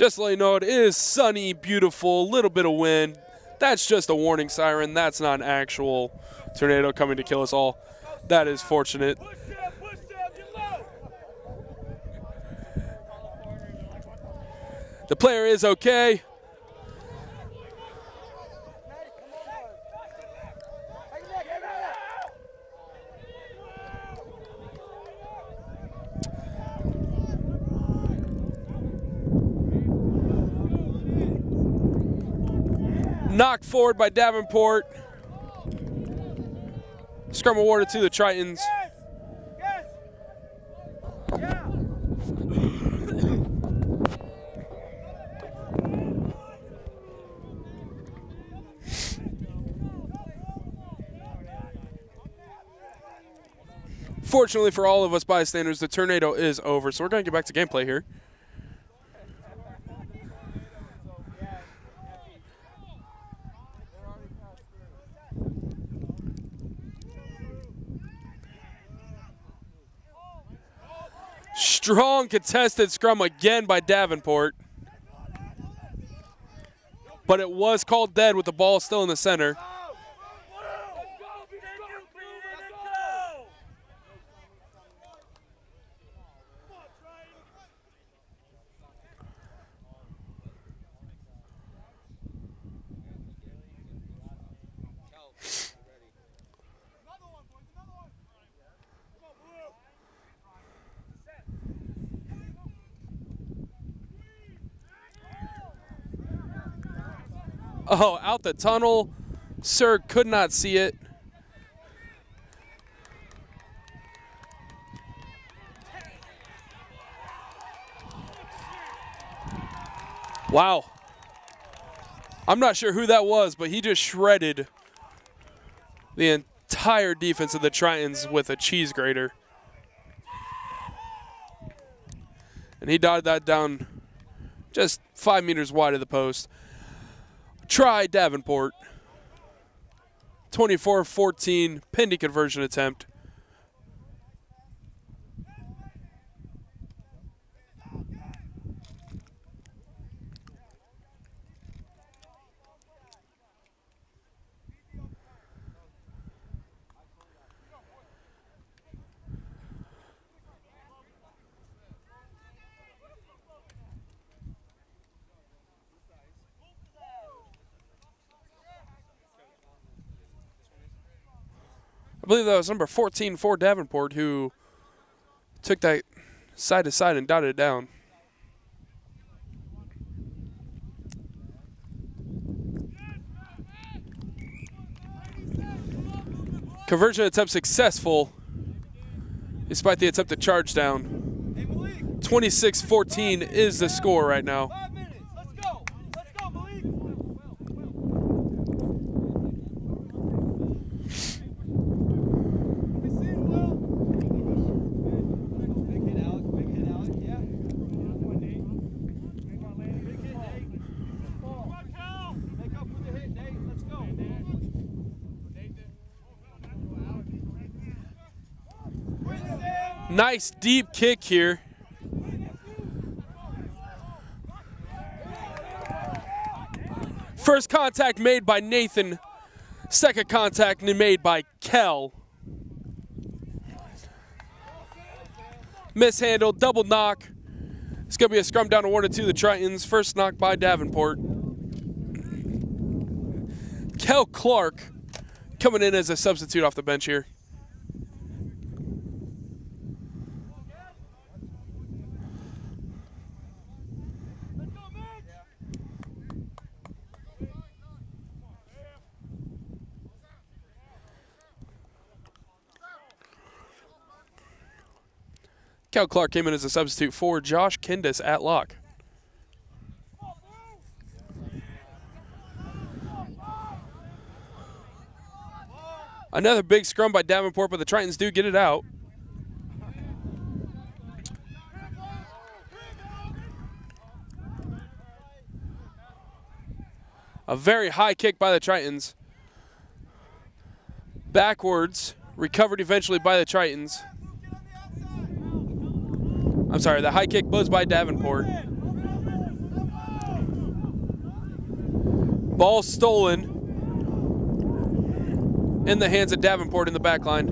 A: Just to let you know, it is sunny, beautiful, little bit of wind. That's just a warning siren. That's not an actual tornado coming to kill us all. That is fortunate. The player is okay. Knocked forward by Davenport. Scrum awarded to the Tritons. Fortunately for all of us bystanders, the tornado is over, so we're going to get back to gameplay here. Strong contested scrum again by Davenport. But it was called dead with the ball still in the center. Oh, out the tunnel. Sir could not see it. Wow. I'm not sure who that was, but he just shredded the entire defense of the Tritons with a cheese grater. And he dotted that down just 5 meters wide of the post. Try Davenport. 24-14 penalty conversion attempt. I believe that was number 14 for Davenport who took that side to side and dotted it down. Conversion attempt successful despite the attempted charge down. 26-14 is the score right now. Nice deep kick here. First contact made by Nathan. Second contact made by Kel. Mishandled, double knock. It's going to be a scrum down awarded to the Tritons. First knock by Davenport. Kel Clark coming in as a substitute off the bench here. Cal Clark came in as a substitute for Josh Kindis at lock. Another big scrum by Davenport, but the Tritons do get it out. A very high kick by the Tritons. Backwards, recovered eventually by the Tritons. I'm sorry, the high kick was by Davenport. Ball stolen in the hands of Davenport in the back line.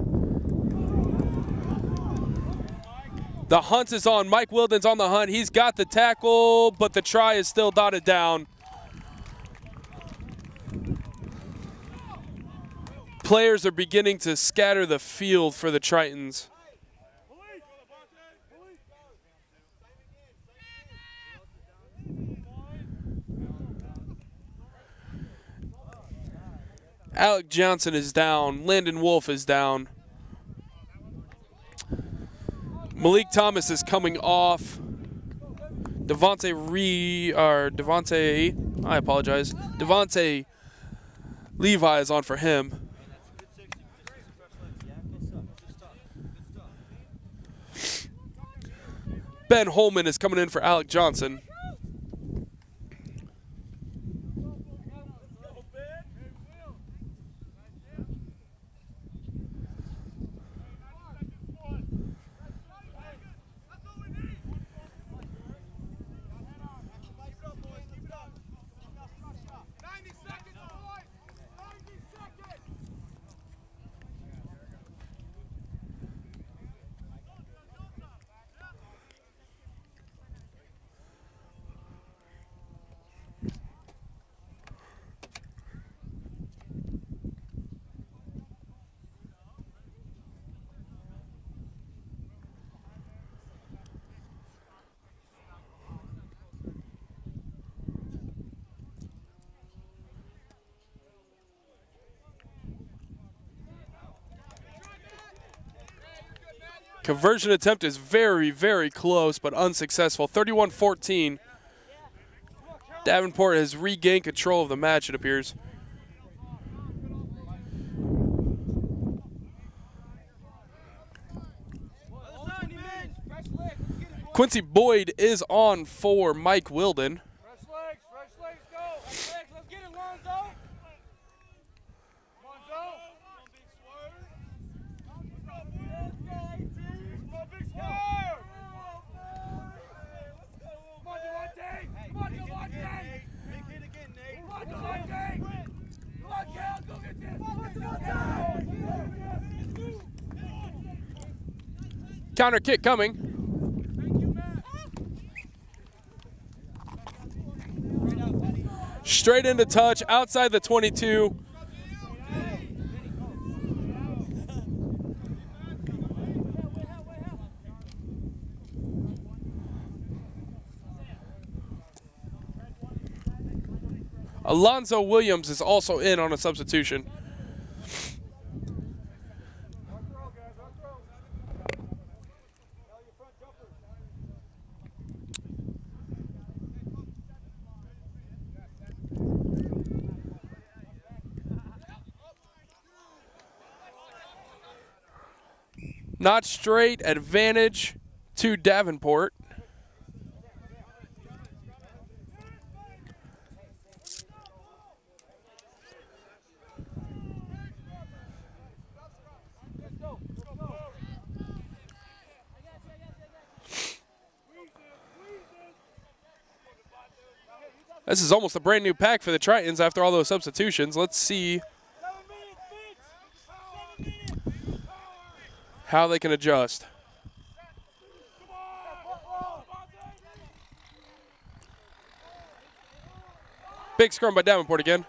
A: The hunt is on. Mike Wilden's on the hunt. He's got the tackle, but the try is still dotted down. Players are beginning to scatter the field for the Tritons. Alec Johnson is down. Landon Wolf is down. Malik Thomas is coming off. Devontae Levi is on for him. Ben Holman is coming in for Alec Johnson. Conversion attempt is very, very close, but unsuccessful. 31-14. Davenport has regained control of the match, it appears. Quincy Boyd is on for Mike Wilden. Counter kick coming. Straight into touch, outside the 22. Alonzo Williams is also in on a substitution. Not straight, advantage to Davenport. This is almost a brand new pack for the Tritons after all those substitutions. Let's see how they can adjust. Big scrum by Davenport again.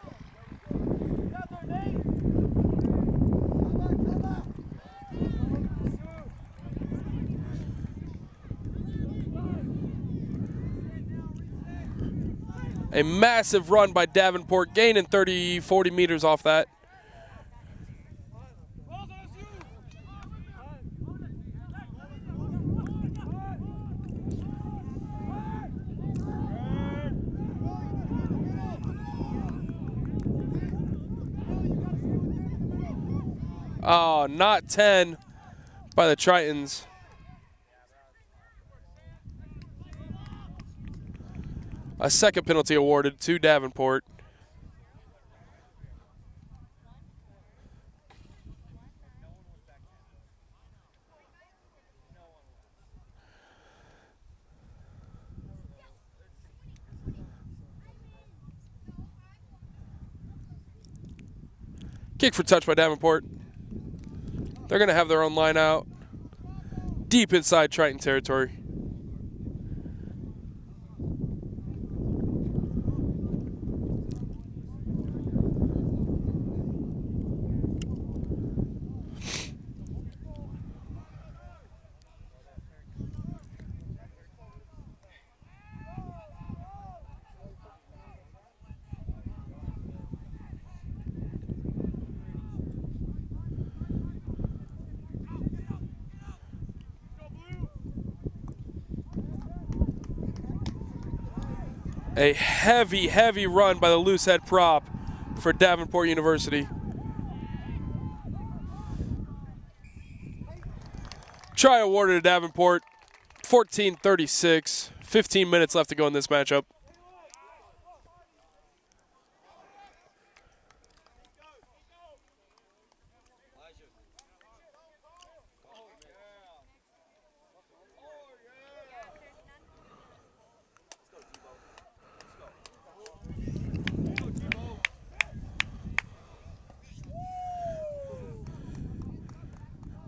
A: A massive run by Davenport, gaining 30, 40 meters off that. Oh, not 10 by the Tritons. A second penalty awarded to Davenport. Kick for touch by Davenport. They're going to have their own line out deep inside Triton territory. A heavy, heavy run by the loose head prop for Davenport University. Try awarded to Davenport, 14-36. 15 minutes left to go in this matchup.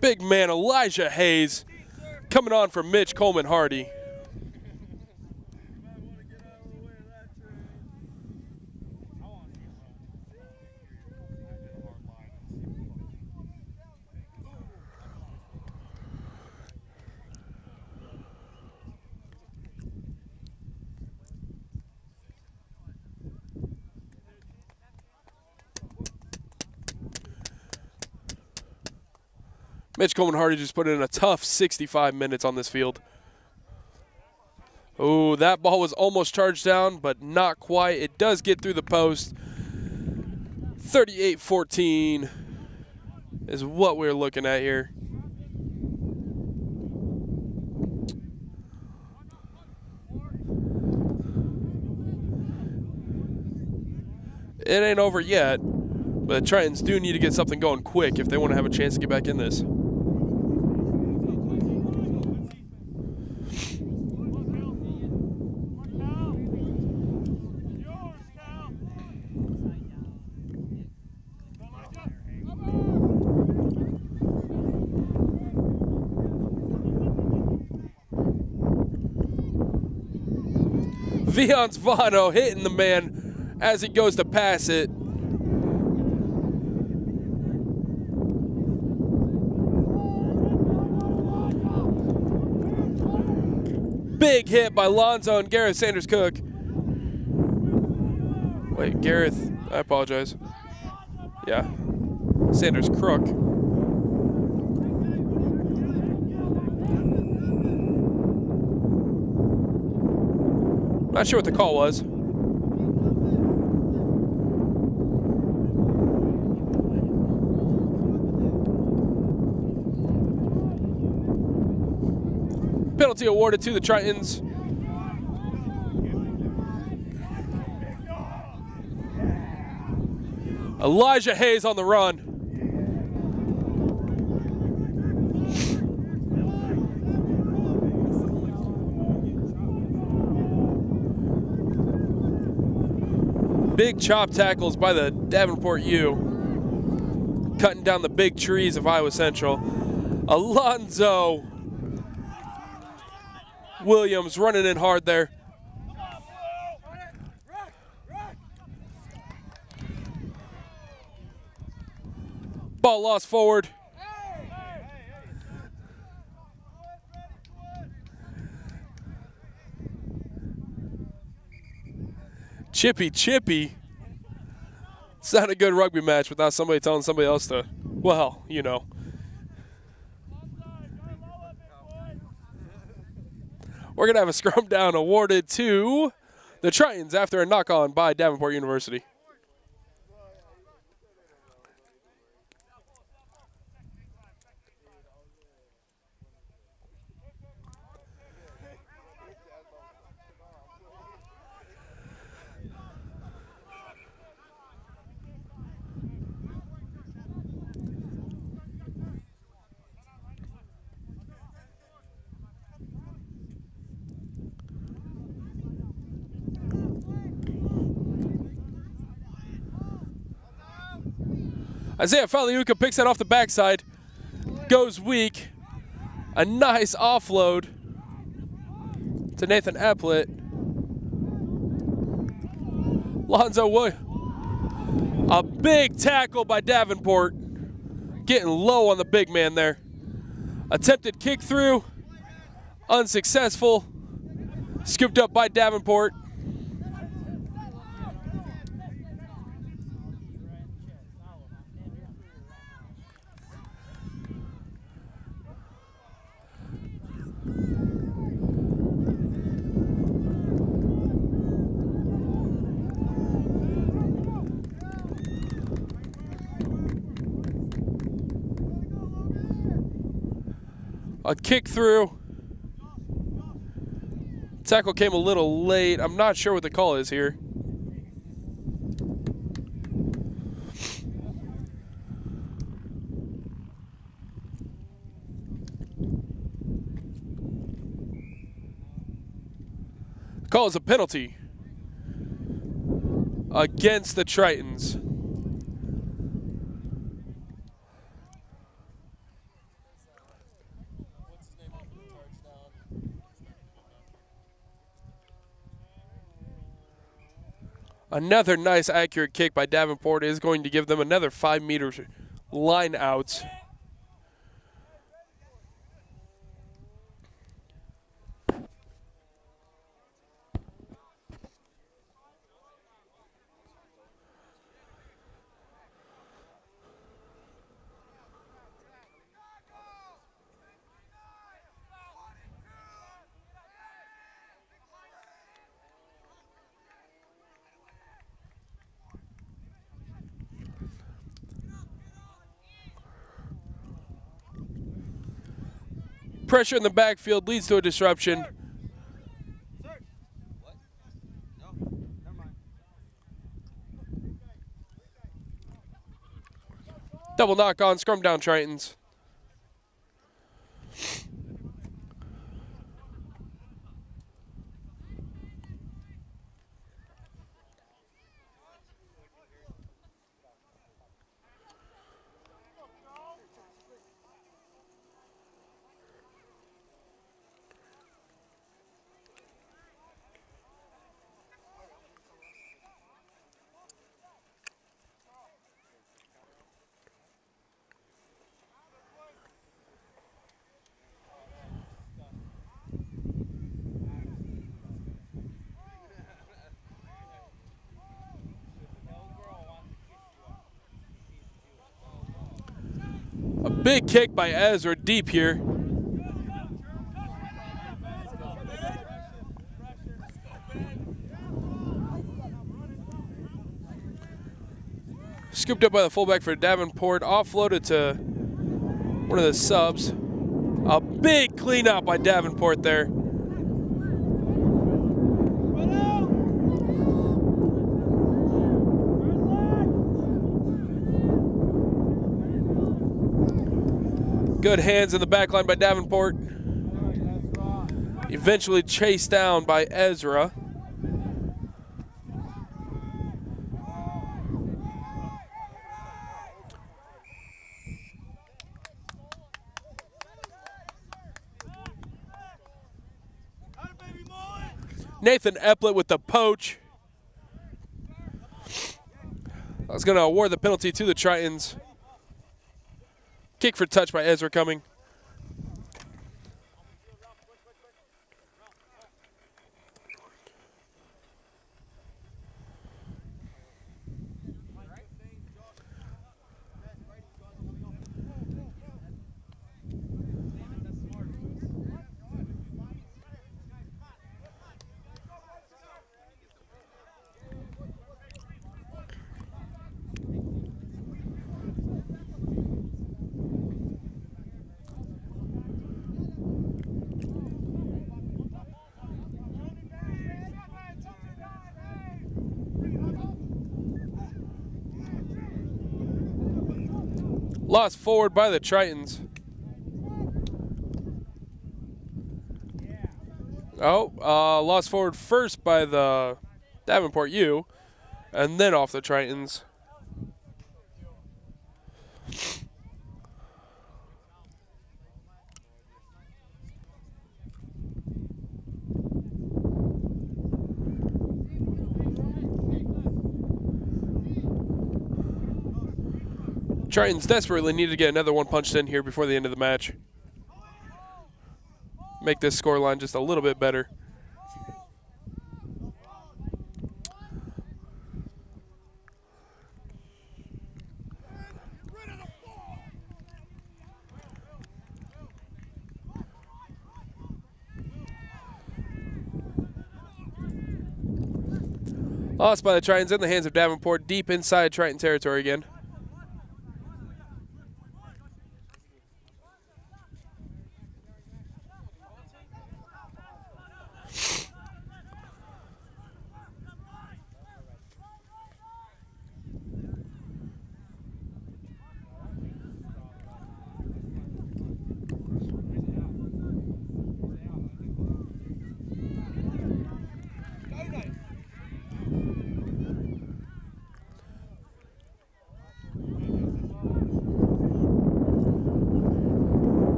A: Big man Elijah Hayes coming on for Mitch Coleman Hardy. Mitch Coleman Hardy just put in a tough 65 minutes on this field. Oh, that ball was almost charged down, but not quite. It does get through the post. 38-14 is what we're looking at here. It ain't over yet, but the Tritons do need to get something going quick if they want to have a chance to get back in this. Vion Zvano hitting the man as he goes to pass it. Big hit by Lonzo and Gareth Sanders Cook. Wait, Gareth, I apologize. Yeah, Sanders Crook. Not sure what the call was. Penalty awarded to the Tritons. Elijah Hayes on the run. Big chop tackles by the Davenport U. Cutting down the big trees of Iowa Central. Alonzo Williams running in hard there. Ball lost forward. Chippy. It's not a good rugby match without somebody telling somebody else to, well, you know. We're going to have a scrum down awarded to the Tritons after a knock-on by Davenport University. Isaiah Faliuka picks that off the backside. Goes weak. A nice offload to Nathan Eplett. Lonzo Williams. A big tackle by Davenport. Getting low on the big man there. Attempted kick through. Unsuccessful. Scooped up by Davenport. A kick through. Tackle came a little late. I'm not sure what the call is here. The call is a penalty against the Tritons. Another nice accurate kick by Davenport is going to give them another 5 meters line out. Pressure in the backfield leads to a disruption.
B: What? No, never mind.
A: Double knock on, scrum down Tritons. A big kick by Ezra deep here. Scooped up by the fullback for Davenport, offloaded to one of the subs. A big clean out by Davenport there. Good hands in the back line by Davenport. Eventually chased down by Ezra. Nathan Eplett with the poach. I was going to award the penalty to the Tritons. Kick for touch by Ezra coming. Lost forward by the Tritons. Oh, lost forward first by the Davenport U, and then off the Tritons. Tritons desperately need to get another one punched in here before the end of the match. Make this scoreline just a little bit better. Lost by the Tritons in the hands of Davenport, deep inside Triton territory again.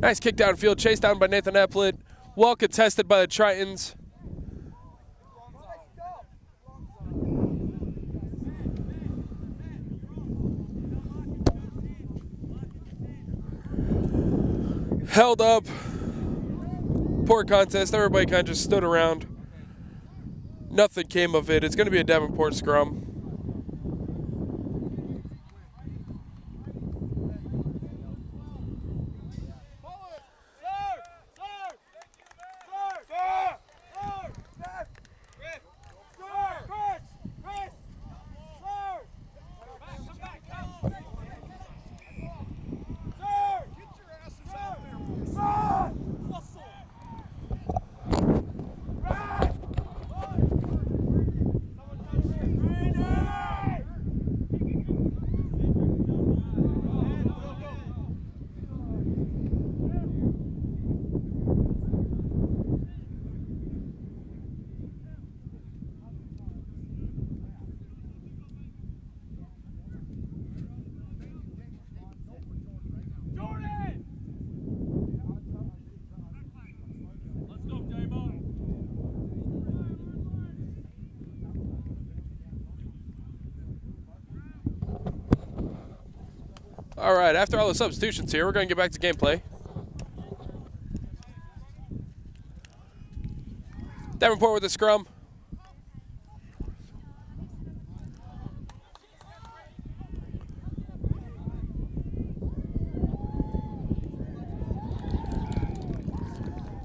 A: Nice kick downfield, chased down by Nathan Epplett. Well contested by the Tritons. Held up. Poor contest. Everybody kind of just stood around. Nothing came of it. It's going to be a Davenport scrum. All right, after all the substitutions here, we're going to get back to gameplay. Davenport with the scrum.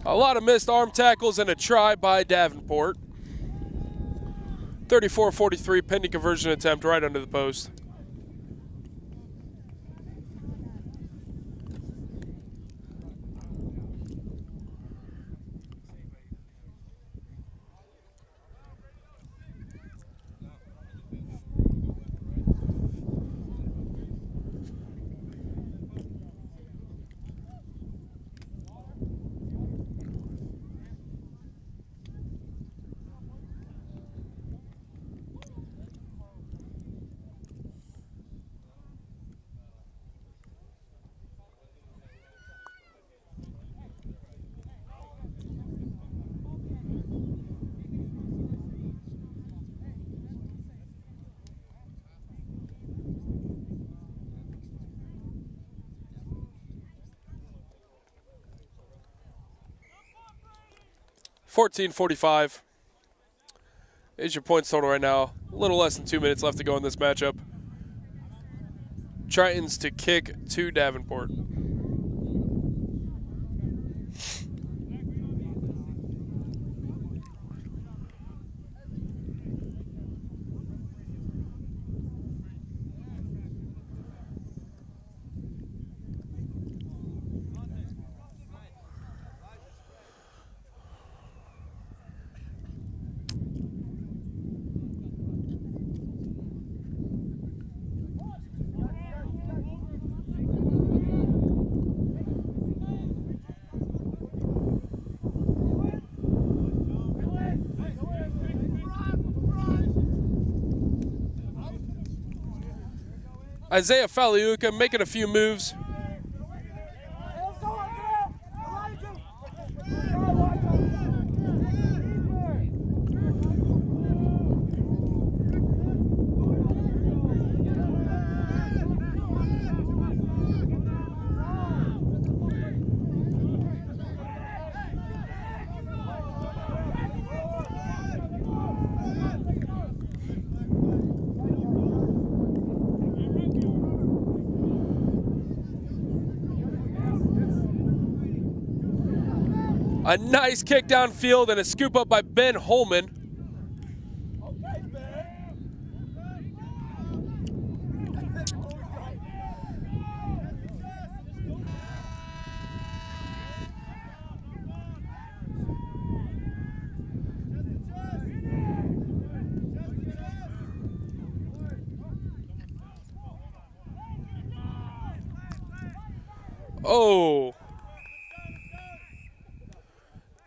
A: A lot of missed arm tackles and a try by Davenport. 34-43 pending conversion attempt right under the post. $14:45 is your points total right now. A little less than 2 minutes left to go in this matchup. Tritons to kick to Davenport. Isaiah Faliuka making a few moves. A nice kick downfield and a scoop up by Ben Holman. Oh.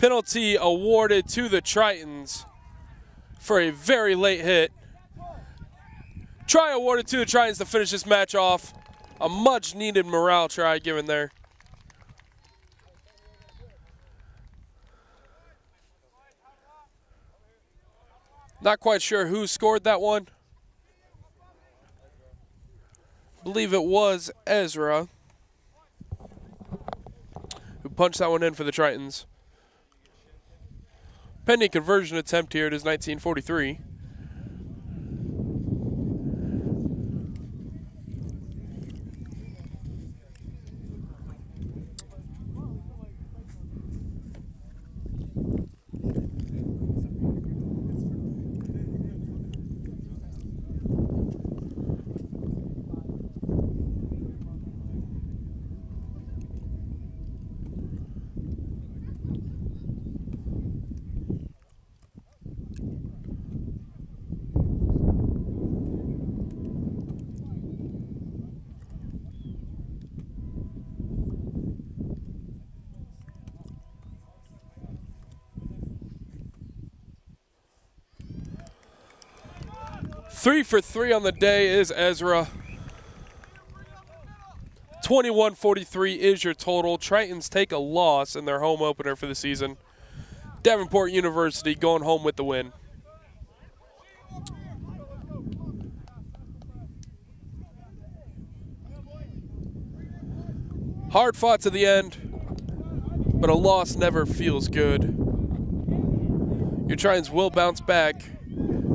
A: Penalty awarded to the Tritons for a very late hit. Try awarded to the Tritons to finish this match off. A much needed morale try given there. Not quite sure who scored that one. I believe it was Ezra who punched that one in for the Tritons. Pending conversion attempt here, it is 1943. Three for three on the day is Ezra. 21-43 is your total. Tritons take a loss in their home opener for the season. Davenport University going home with the win. Hard fought to the end, but a loss never feels good. Your Tritons will bounce back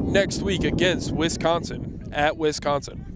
A: next week against Wisconsin at Wisconsin.